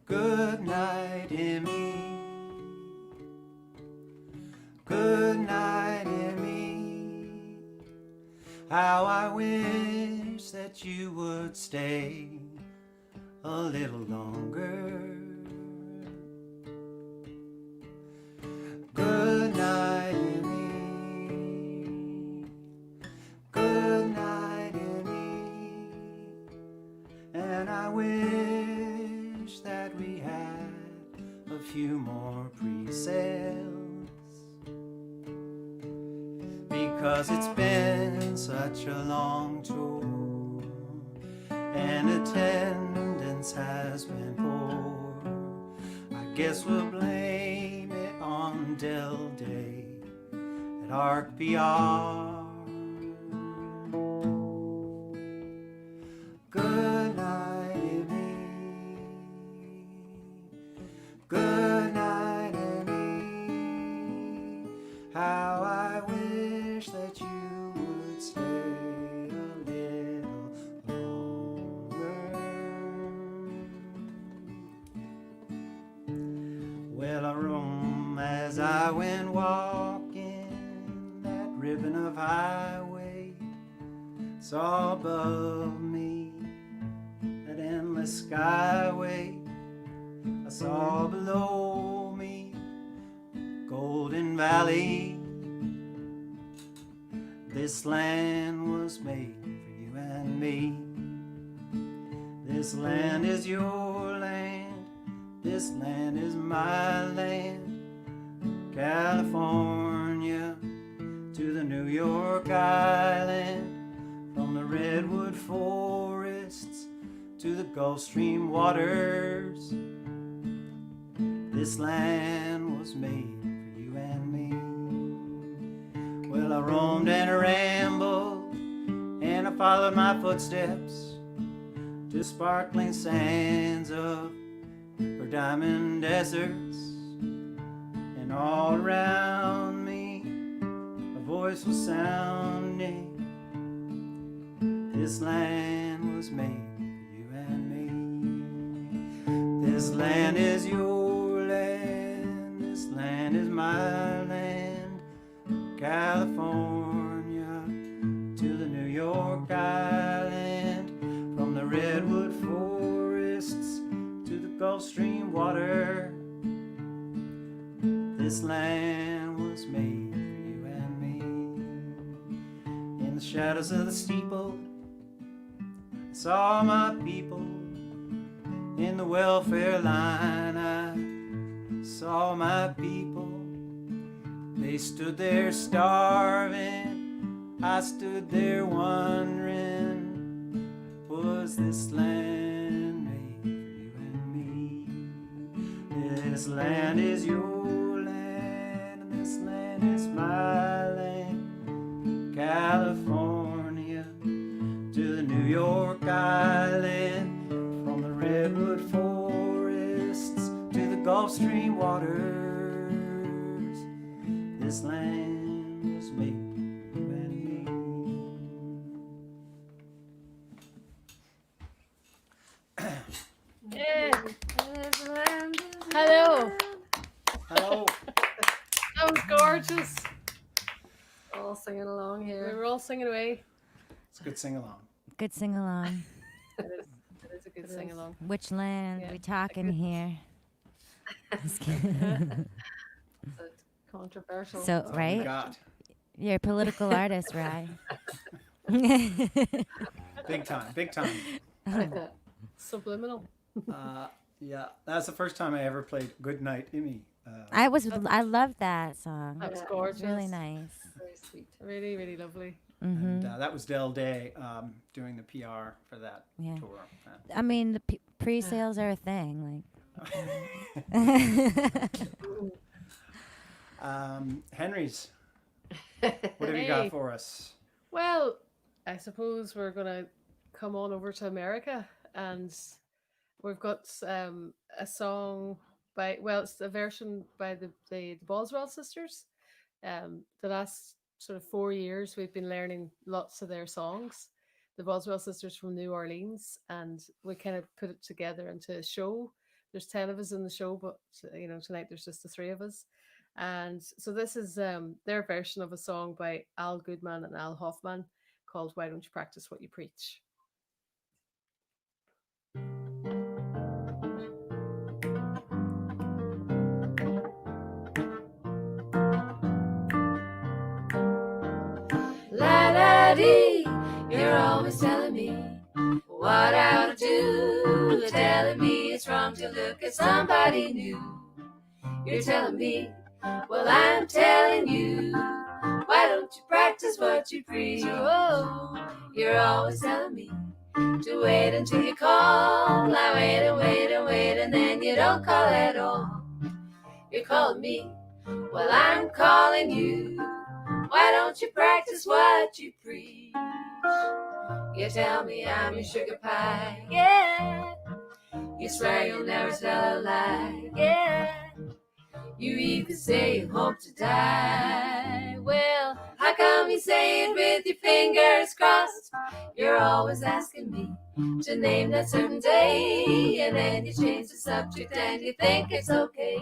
Good night, Emmy. Good night, Emmy. How I wish that you would stay a little longer. Good night, Emmy. Good night, Emmy. And I wish that we had a few more pre-sales, because it's been such a long tour and attendance has been poor. I guess we'll blame it on Del Day at Arc PR. Good night, Emmy. Good night, Emmy. How I wish that you would stay a little longer. Well, I roam as I went walking that ribbon of highway, saw above me that endless skyway. I saw below me Golden Valley. This land was made for you and me. This land is your land. This land is my land. California to the New York Island, from the redwood forests to the Gulf Stream waters. This land was made for you and me. Well, I roamed and I rambled, and I followed my footsteps to sparkling sands of her diamond deserts. And all around me a voice was sounding, this land was made for you and me. This land is your land, this land is my land. California to the New York Island, from the redwood forests to the Gulf Stream water. This land was made for you and me. In the shadows of the steeple, I saw my people. In the welfare line, I saw my people. They stood there starving. I stood there wondering, was this land made for you and me? This land is your land, and this land is my land. California to the New York Island, from the redwood forests to the Gulf Stream waters. This land was made for you and me. Yeah. Hello. Hello. That was gorgeous. All singing along We here. were all singing away. It's a good sing along. Good sing along. It is a good sing along. Which land Yeah, we talking here? Just kidding. It's controversial. So, That's what we right? got. You're a political artist, right? Big time, big time. Subliminal. Yeah, that's the first time I ever played Good Night, Emmy. I love that song. That was It's gorgeous. really nice. Very sweet. Really, really lovely. And that was Del Day doing the PR for that Yeah. tour. I mean, the pre-sales are a thing. Like, Henry's, what have you got for us? Well, I suppose we're going to come on over to America, and we've got a song by, well, it's a version by the Boswell sisters. The last sort of 4 years, we've been learning lots of their songs. The Boswell sisters from New Orleans, and we kind of put it together into a show. There's 10 of us in the show, but tonight there's just the 3 of us. And so this is their version of a song by Al Goodman and Al Hoffman called Why Don't You Practice What You Preach? La-da-dee, you're always telling me what I ought to do. Telling me it's wrong to look at somebody new. You're telling me, well, I'm telling you, why don't you practice what you preach? Oh, you're always telling me to wait until you call. I wait and wait and wait, and then you don't call at all. You're calling me, well, I'm calling you. Why don't you practice what you preach? You tell me I'm your sugar pie, yeah. You swear you'll never tell a lie, yeah. You even say you hope to die. Well, how come you say it with your fingers crossed? You're always asking me to name that certain day, and then you change the subject and you think it's okay.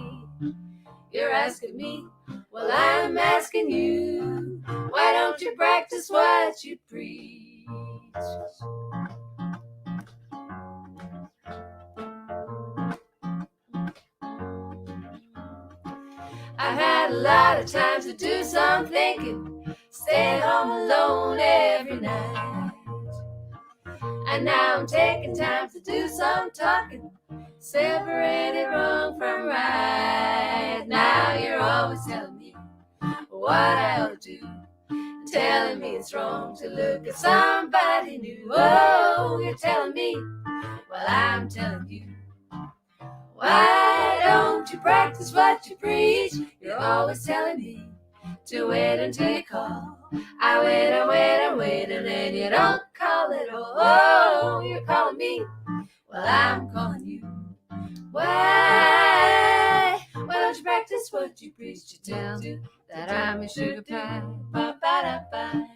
You're asking me, well, I'm asking you, why don't you practice what you preach? I've had a lot of time to do some thinking, staying home alone every night. And now I'm taking time to do some talking, separating wrong from right. Now you're always telling me what I ought to do, telling me it's wrong to look at somebody new. Oh, you're telling me, well, I'm telling you, why don't you practice what you preach? You're always telling me to wait until you call. I wait and wait and wait, and then you don't call at all. Oh, you're calling me, well, I'm calling you. Why don't you practice what you preach? You tell me that I'm a sugar pie. Ba-ba-da-ba.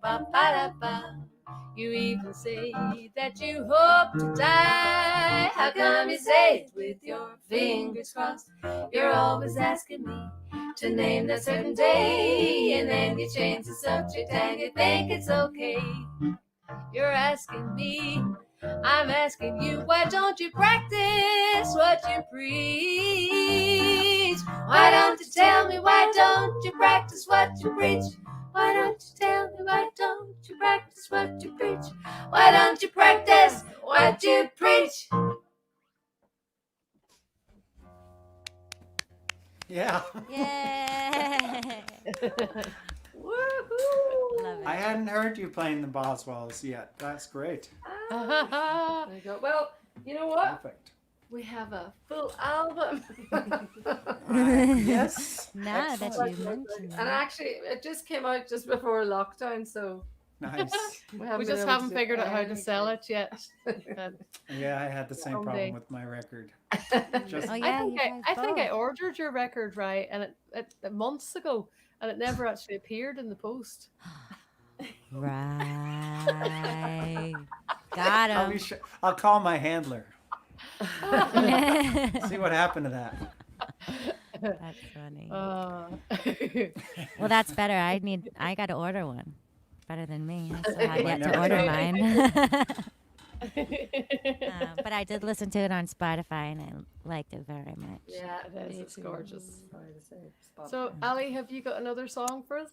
Ba-ba-da-ba. You even say that you hope to die. How come you say it with your fingers crossed? You're always asking me to name that certain day, and then you change the subject and you think it's okay. You're asking me, I'm asking you, why don't you practice what you preach? Why don't you tell me, why don't you practice what you preach? Why don't you tell me, why don't you practice what you preach? Why don't you practice what you preach? Yeah. Yeah. Woohoo! Love it. I hadn't heard you playing the Boswells yet. That's great. There you go. Well, you know what? Perfect. We have a full album. Yes. Now that Excellent. you mentioned And it. actually, it just came out just before lockdown, so Nice. We been just able haven't to figured out how to anything. sell it yet. Yeah, I had the same Someday. problem with my record. Just Oh yeah, I think I ordered your record right, and it months ago, and it never actually appeared in the post. Right. Got I'll, him. I'll call my handler. See what happened to that. That's funny. Uh, Well, that's better. I got to order one. Better than me. I still have yet to never order know. mine. But I did listen to it on Spotify and I liked it very much. yeah, It is, it's too. gorgeous. Sorry to say, So, Ali, have you got another song for us?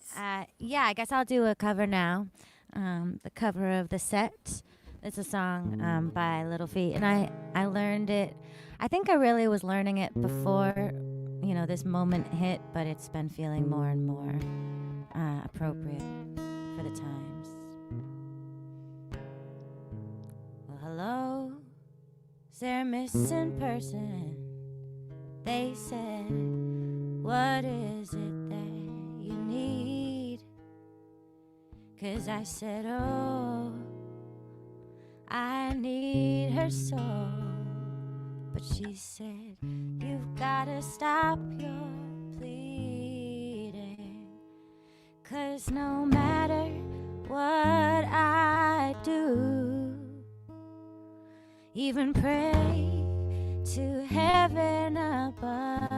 Yeah, I guess I'll do a cover now. The cover of The Set. It's a song by Little Feat. And I learned it. I think I really was learning it before, this moment hit, but it's been feeling more and more appropriate for the times. they're missing person. They said, what is it that you need? 'Cause I said, oh, I need her soul. But she said, you've gotta stop your pleading. 'Cause no matter what I do, even pray to heaven above,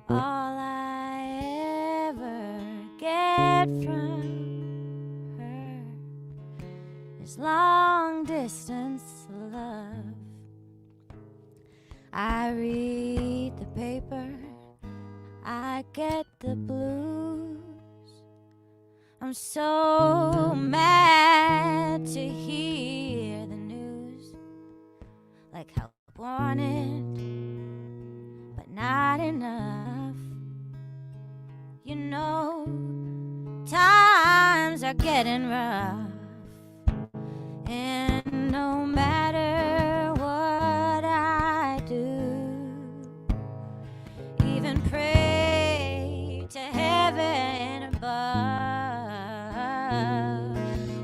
all I ever get from her is long distance love. I read the paper, I get the blues. I'm so mad to hear the news, like help wanted, but not enough. You know, times are getting rough, and no matter what I do, even pray to heaven above,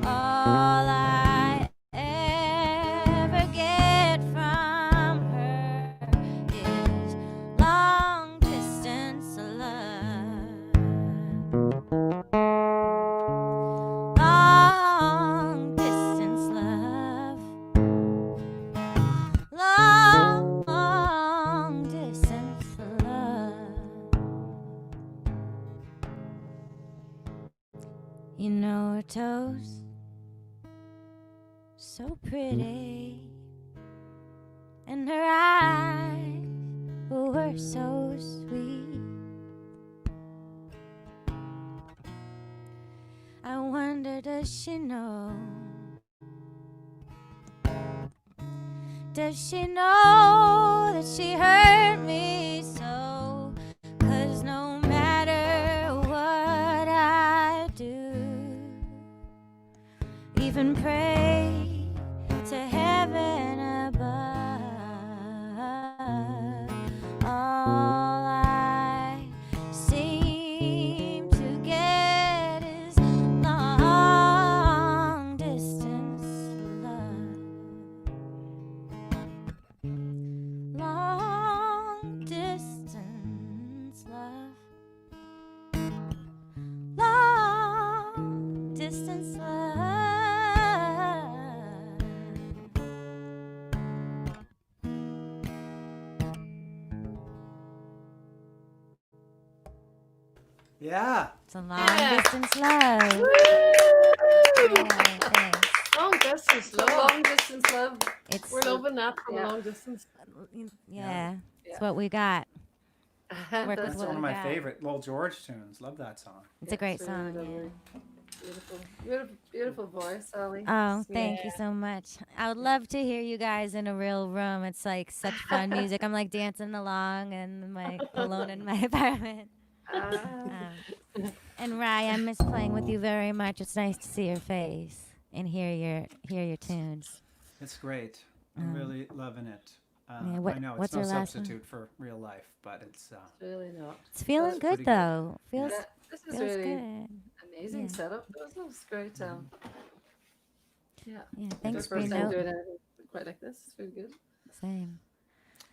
all I ever get from her is long distance love. Long distance love. Long distance love. You know her toes, so pretty, and her eyes were so sweet. I wonder, does she know? Does she know that she hurt me so? 'Cause no matter what I do, even pray to heaven above, all I seem to get is long distance love. Long distance love. Long distance love. Yeah. It's a long distance love. Woo! Yeah, thanks. Long distance love. Long distance love. It's We're loving that from Yeah. a long distance. yeah, it's what we got. Work with That's what one we of my got. favorite Lowell George tunes. Love that song. It's a great It's really song. lovely. Yeah. Beautiful, beautiful, beautiful voice, Ali. Oh, thank you so much. I would love to hear you guys in a real room. It's like such fun music. I'm like dancing along and like alone in my apartment. And Rye, I miss playing with you very much. It's nice to see your face and hear your tunes. It's great. I'm really loving it. yeah, I know what's it's no your last one? substitute for real life, but it's Really not. It's feeling That's good pretty good. though. Feels Yeah, this is feels really good. amazing Yeah. setup. That was great. Yeah. Yeah, It's thanks, the first time Bruno. doing anything quite like this. It's really good. Same.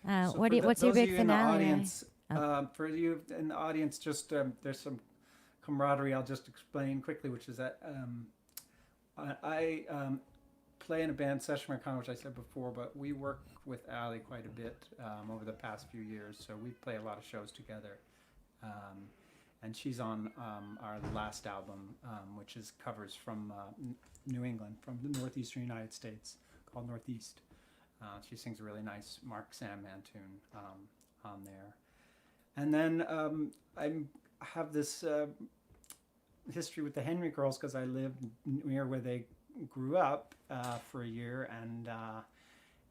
So What for what's your those of big you in the finale? Rye? audience, for you in the audience, just there's some camaraderie. I'll just explain quickly, which is that I play in a band, Session Americana, which I said before, but we work with Ali quite a bit over the past few years, so we play a lot of shows together. And she's on our last album, which is covers from New England, from the northeastern United States, called Northeast. She sings a really nice Mark Sandman tune on there. And then I have this history with the Henry Girls because I lived near where they grew up for a year,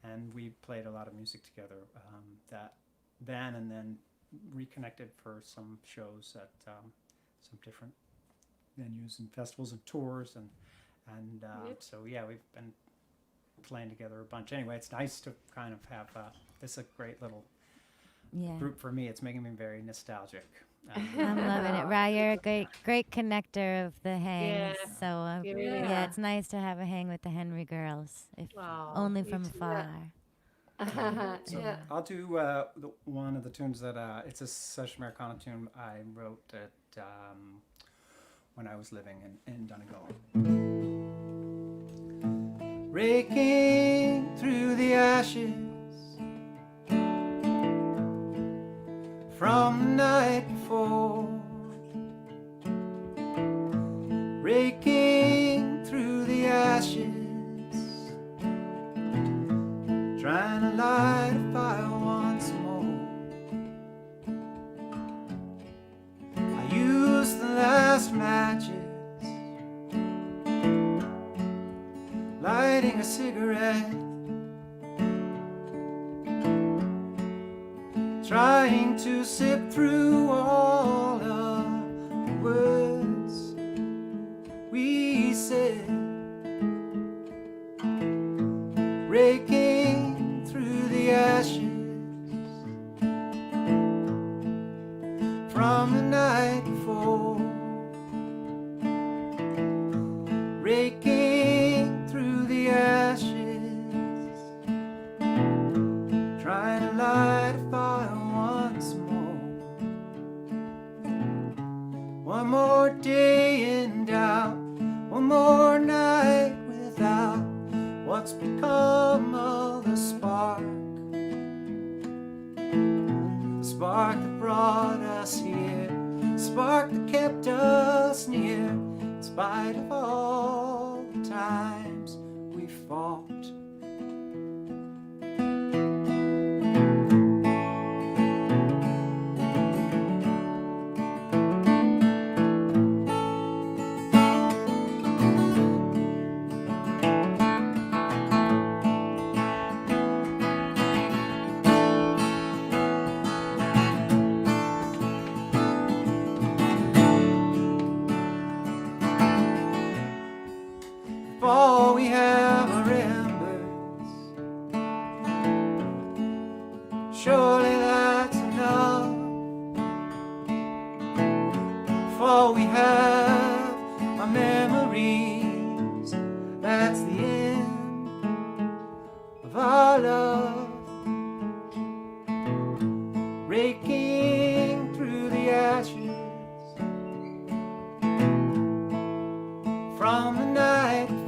and we played a lot of music together and then reconnected for some shows at some different venues and festivals and tours, and so yeah, we've been playing together a bunch. Anyway, it's nice to kind of have this is a great little Yeah. group for me. It's making me very nostalgic. I'm loving it. Rye, you're a great connector of the hang. Yeah. So Yeah. it's nice to have a hang with the Henry girls, if only from afar. Yeah. I'll do one of the tunes that it's a Session Americana tune I wrote at when I was living in Donegal. Raking through the ashes from the night before, raking through the ashes, trying to light a fire once more. I used the last matches, lighting a cigarette, trying to sip through all of the words we said, raking through the ashes from the night before, raking through the ashes, trying to light a fire once more. One more day in doubt, one more night without what's become of the spark that brought us here, spark that kept us near, in spite of all the times we fought. If all we have are embers, surely that's enough. If all we have are memories, that's the end of our love. Raking through the ashes from the night before,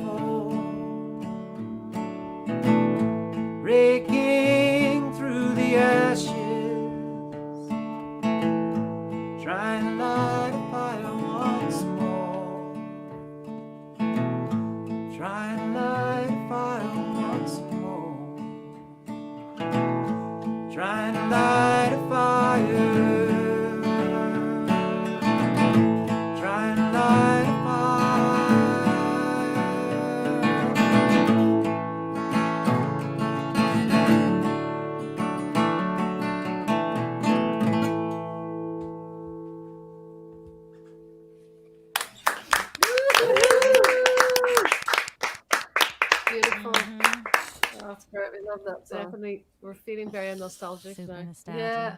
raking through the ashes, trying to light a fire once more, trying to light a fire once more, trying to light a fire, trying to light a Beautiful. Oh, that's great. We love that song. Definitely, we're feeling very nostalgic Super now. nostalgic. Yeah.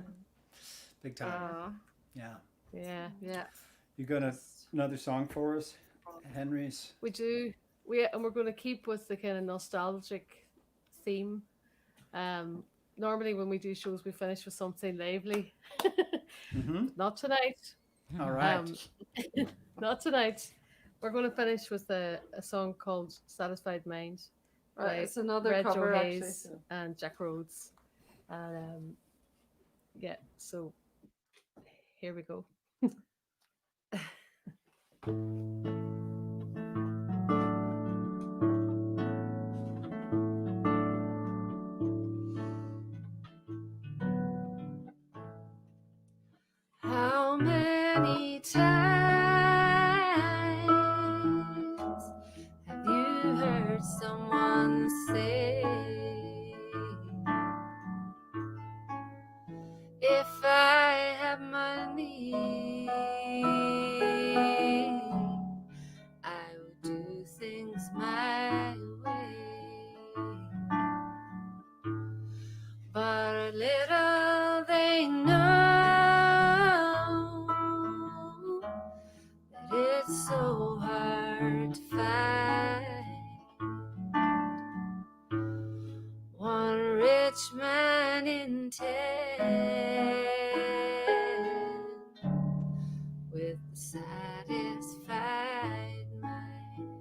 Big time. Yeah. Yeah. Yeah. You got another song for us, Henry's? We do. And we're going to keep with the kind of nostalgic theme. Normally, when we do shows, we finish with something lively. Not tonight. All right. Not tonight. We're going to finish with a song called "Satisfied Mind" Right, by it's another Red cover, Joe actually, Hayes so. and Jack Rhodes. And yeah, so here we go. How many times have you heard someone say, if I have money, I would do things my way? but little they know that it's so hard to find one rich man in 10 with the satisfied mind.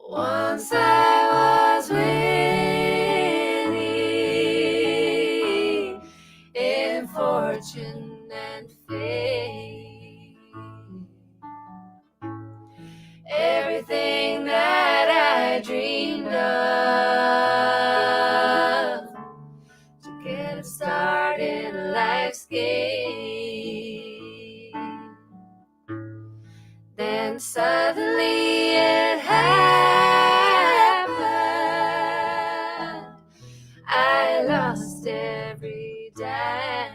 Once I was winning in fortune and fame, everything that I dreamed of to get a start in life's game. Then suddenly it happened, I lost every dime,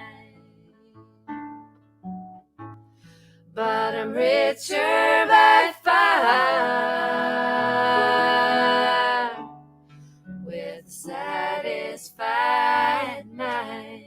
but I'm richer by far with a satisfied mind.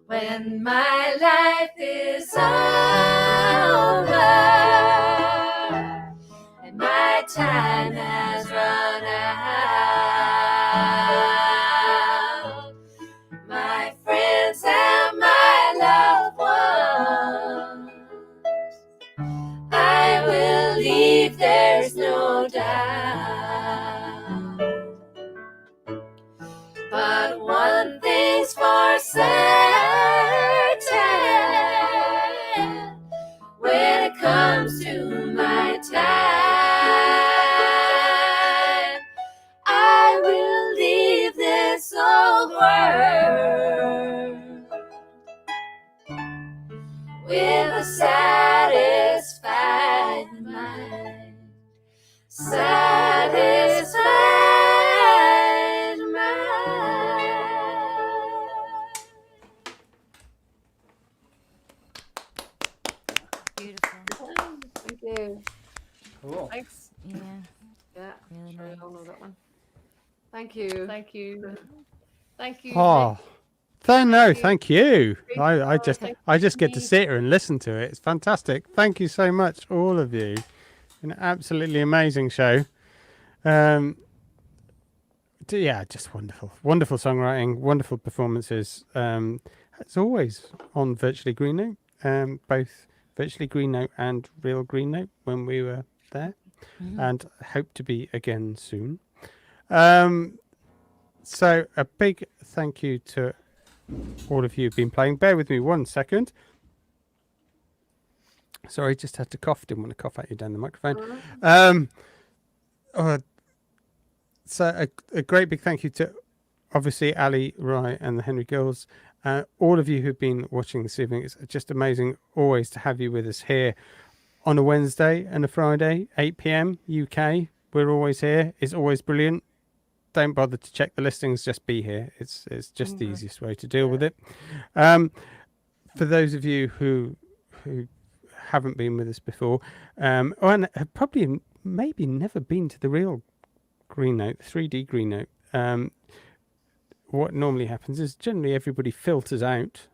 When my life is over and my time has run out, my friends and my loved ones I will leave, there's no doubt. But one thing's for certain, when it comes to my time, I will leave this old world with a satisfied mind. Satisfied mind. Beautiful. Thank you. Cool. Thanks. Yeah. Yeah, Really sure nice. I'll know that one. Thank you. Thank you. Thank you. Oh, thank you. I just Thank get to you. sit here and listen to it. It's fantastic. Thank you so much, all of you. An absolutely amazing show. Yeah, just wonderful songwriting, wonderful performances. As always on Virtually Green Note, both Virtually Green Note and Real Green Note when we were there, and hope to be again soon. So a big thank you to all of you who've been playing. Bear with me 1 second. Sorry, just had to cough. Didn't want to cough at you down the microphone. So a great big thank you to obviously Ali, Rye and the Henry Girls. All of you who've been watching this evening. It's just amazing always to have you with us here on a Wednesday and a Friday, 8 p.m. UK. We're always here. It's always brilliant. Don't bother to check the listings, just be here. It's just the easiest way to deal with it. For those of you who haven't been with us before, and have probably maybe never been to the real Green Note, 3D Green Note, what normally happens is generally everybody filters out,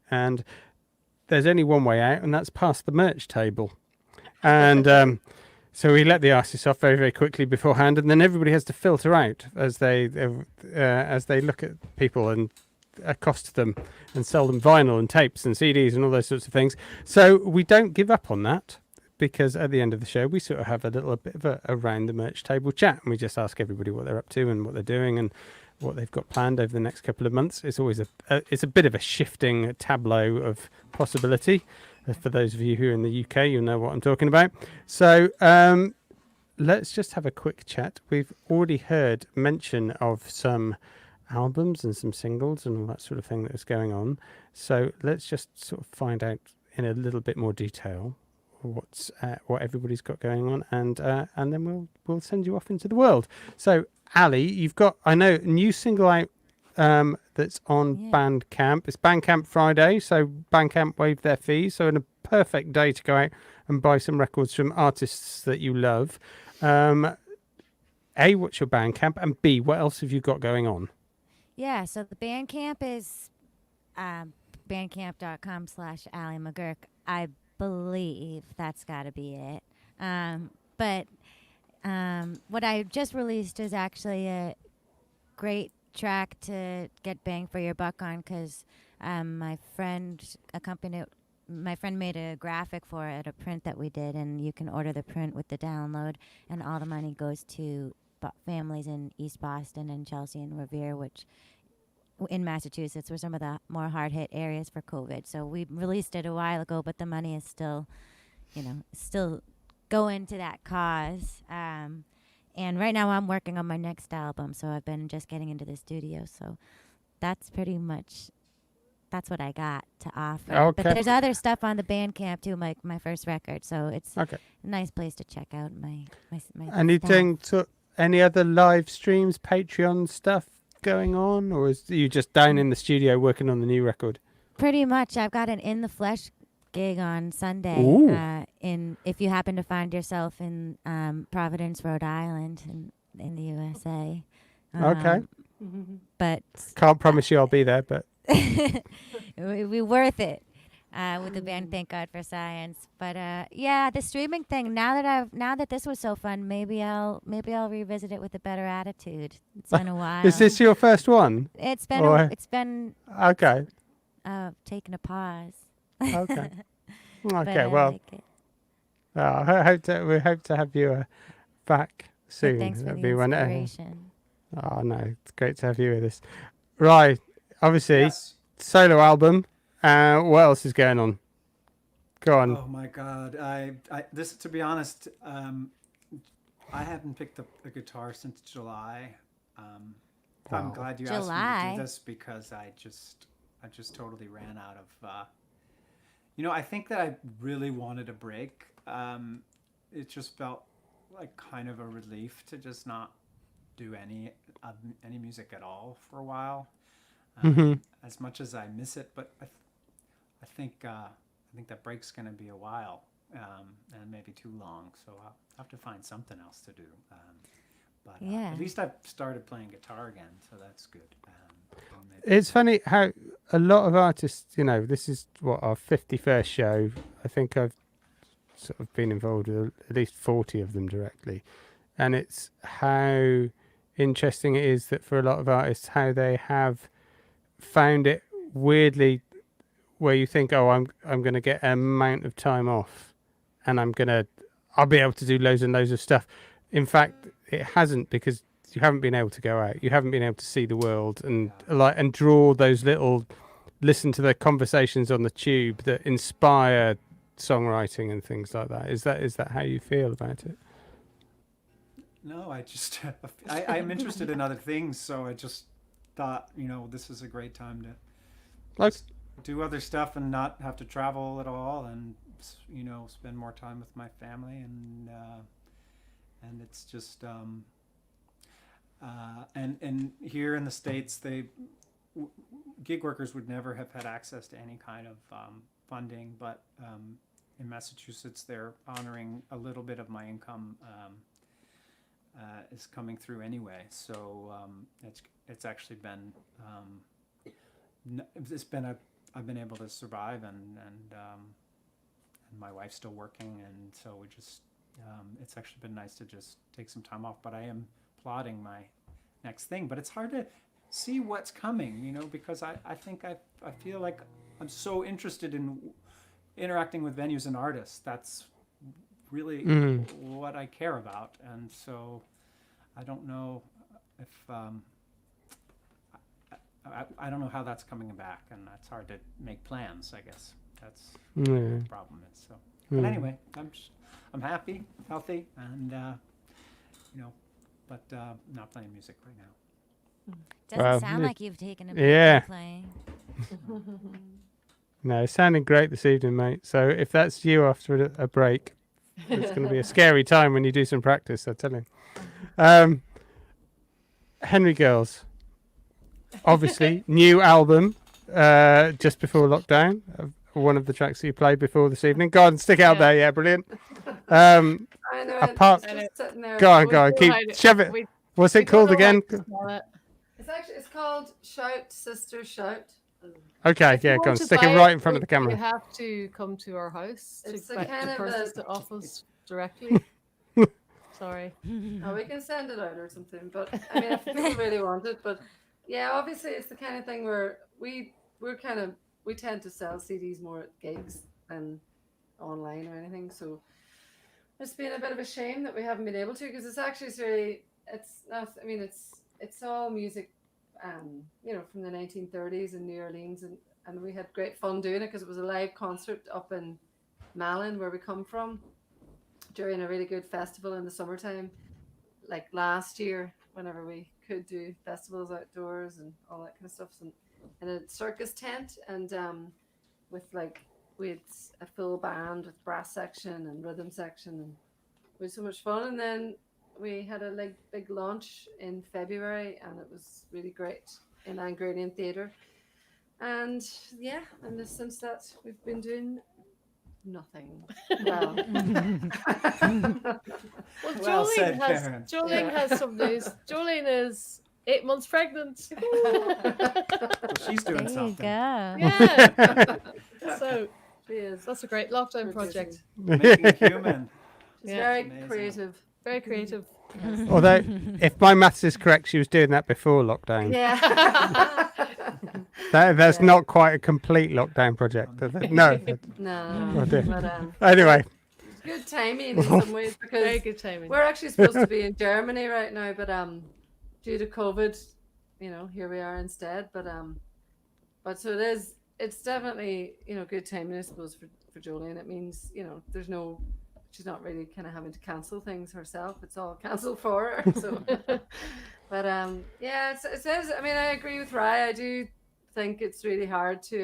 and there's only one way out, and that's past the merch table. And so we let the artists off very, very quickly beforehand, and then everybody has to filter out as they look at people and accost them and sell them vinyl and tapes and CDs and all those sorts of things. So we don't give up on that, because at the end of the show we sort of have a little bit of a around the merch table chat, and we just ask everybody what they're up to and what they're doing and what they've got planned over the next couple of months. It's always it's a bit of a shifting tableau of possibility. For those of you who are in the UK, you'll know what I'm talking about. So let's just have a quick chat. We've already heard mention of some albums and some singles and all that sort of thing that is going on. So let's just sort of find out in a little bit more detail what everybody's got going on, and then we'll send you off into the world. So Ali, you've got, I know, a new single out that's on Bandcamp. It's Bandcamp Friday, so Bandcamp waived their fees, so in a perfect day to go out and buy some records from artists that you love. A, what's your Bandcamp, and B, what else have you got going on? Yeah, so the Bandcamp is bandcamp.com/Ali McGUIRK. I believe that's got to be it. But what I just released is actually a great track to get bang for your buck on, because my friend made a graphic for it, a print that we did, and you can order the print with the download, and all the money goes to families in East Boston and Chelsea and Revere, which in Massachusetts were some of the more hard-hit areas for COVID. So we released it a while ago, but the money is still going to that cause. And right now I'm working on my next album, so I've been just getting into the studio. So that's pretty much, that's what I got to offer. Okay. But there's other stuff on the Bandcamp too, like my first record. So it's okay. a nice place to check out my Anything to any other live streams, Patreon stuff going on, or is you just down in the studio working on the new record? Pretty much. I've got an In the Flesh gig on Sunday. If you happen to find yourself in Providence, Rhode Island, in the USA. Okay. But Can't promise you I'll be there, but it'll be worth it. With the band Thank God for Science. But yeah, the streaming thing, now that this was so fun, maybe I'll revisit it with a better attitude. It's been a while. Is this your first one? It's been okay. Taking a pause. Okay. But Okay, I well, like it. we hope to have you back soon. Thanks for That'd the be when inspiration. Oh no, it's great to have you with us. Right, obviously, Yes. solo album. What else is going on? Go on. Oh my God! This, to be honest, I haven't picked up a guitar since July. I'm glad you asked me to do this, because I just totally ran out of. I think that I really wanted a break. It just felt like kind of a relief to just not do any music at all for a while. As much as I miss it, but I think that break's going to be a while, and maybe too long. So I'll have to find something else to do. But at least I've started playing guitar again, so that's good. It's funny how a lot of artists, this is our 51st show. I think I've sort of been involved with at least 40 of them directly, and it's how interesting it is that for a lot of artists, how they have found it weirdly, where you think, I'm going to get an amount of time off, and I'll be able to do loads and loads of stuff. In fact, it hasn't, because you haven't been able to go out, you haven't been able to see the world, and draw those listen to the conversations on the tube that inspire songwriting and things like that. Is that how you feel about it? No, I just I'm interested in other things, so I just thought, this is a great time to do other stuff and not have to travel at all, and spend more time with my family, and it's just and here in the States, gig workers would never have had access to any kind of funding, but in Massachusetts, they're honoring a little bit of my income is coming through anyway. So it's actually been I've been able to survive, and my wife's still working, and so we just it's actually been nice to just take some time off. But I am plotting my next thing, but it's hard to see what's coming, because I feel like I'm so interested in interacting with venues and artists. That's really what I care about, and so I don't know if I don't know how that's coming back, and that's hard to make plans. I guess that's what the problem is. So, but anyway, I'm happy, healthy, and but not playing music right now. Doesn't sound like you've taken a break yeah. from playing. No, sounding great this evening, mate. So if that's you after a break, it's going to be a scary time when you do some practice, I tell you. Henry Girls, obviously, new album just before lockdown. One of the tracks that you played before this evening. Go on, stick it out there. Yeah, brilliant. I know Apart, it's just sitting there. go on, shove it. What's it called again? It's called Shout, Sister, Shout. Okay, yeah, go on, stick it right in front of the camera. You have to come to our house It's to a kind of purchase the offers directly. Sorry. Oh, we can send it out or something. But I mean, if people really want it, but yeah, obviously it's the kind of thing where we tend to sell CDs more at gigs than online or anything. So it's been a bit of a shame that we haven't been able to, because it's actually it's not. I mean, it's all music. From the 1930s in New Orleans, and we had great fun doing it because it was a live concert up in Malin, where we come from, during a really good festival in the summertime, like last year, whenever we could do festivals outdoors and all that kind of stuff, and in a circus tent, and we had a full band with brass section and rhythm section, and it was so much fun. And then we had a big launch in February, and it was really great in Angranian Theatre. And yeah, and since that we've been doing nothing. Well, Jolene has some news. Jolene is 8 months pregnant. She's doing something. There you go. Yeah. So she is. That's a great lockdown project. Making a human. She's very creative. Very creative. Although, if my maths is correct, she was doing that before lockdown. Yeah. That's not quite a complete lockdown project. No. No. Oh, dear. But, anyway. It's good timing in some ways, because very good timing. We're actually supposed to be in Germany right now, but due to COVID, here we are instead. But so it's definitely good timing, I suppose, for Jolene. It means she's not really kind of having to cancel things herself. It's all cancelled for her. So, but yeah, it says. I mean, I agree with Rye. I do think it's really hard to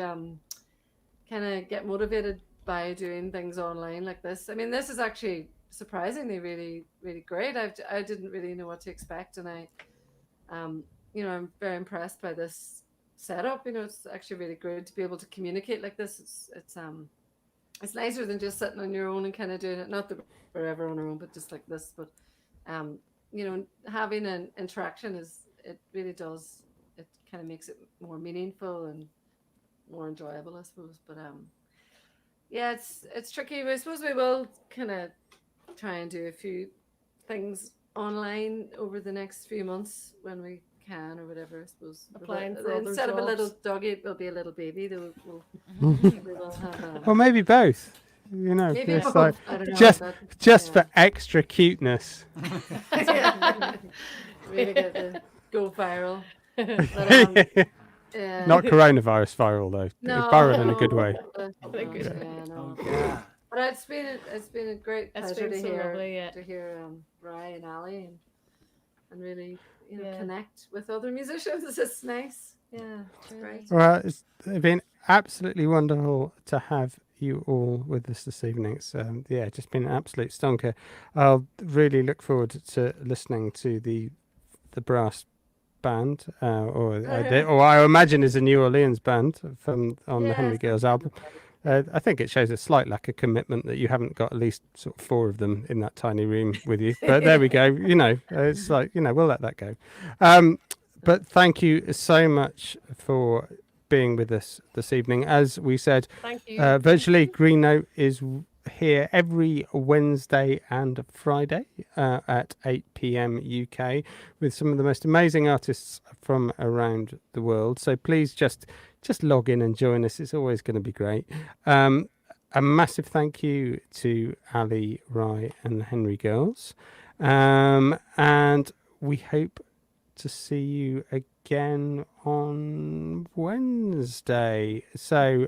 kind of get motivated by doing things online like this. I mean, this is actually surprisingly really, really great. I didn't really know what to expect, and I'm very impressed by this setup. It's actually really good to be able to communicate like this. It's nicer than just sitting on your own and kind of doing it. Not that we're ever on our own, but just like this. But having an interaction it really does. It kind of makes it more meaningful and more enjoyable, I suppose. But yeah, it's tricky. But I suppose we will kind of try and do a few things online over the next few months when we can, or whatever. I suppose applying for other instead jobs. of a little doggy, it will be a little baby. We'll have Well, maybe both. Maybe just both. like I don't know, just for extra cuteness. Really get to go viral. But, yeah. Not coronavirus viral though. No, Viral in a good way. But it's been a great pleasure to so hear lovely, to hear Rye and Ali and really connect with other musicians. It's nice. Yeah, it's great. Well, it's been absolutely wonderful to have you all with us this evening. It's just been an absolute stonker. I'll really look forward to listening to the brass band, or I imagine is a New Orleans band on the Henry Girls album. I think it shows a slight lack of commitment that you haven't got at least sort of 4 of them in that tiny room with you. But there we go. It's like, we'll let that go. But thank you so much for being with us this evening. As we said, thank you. Virtually Green Note is here every Wednesday and Friday at 8 p.m. UK with some of the most amazing artists from around the world. So please just log in and join us. It's always going to be great. A massive thank you to Ali, Rye and the Henry Girls. And we hope to see you again on Wednesday. So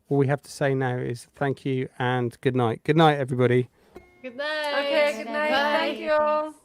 all we have to say now is thank you and good night. Good night, everybody. Good night. Okay, good night. Thank you all.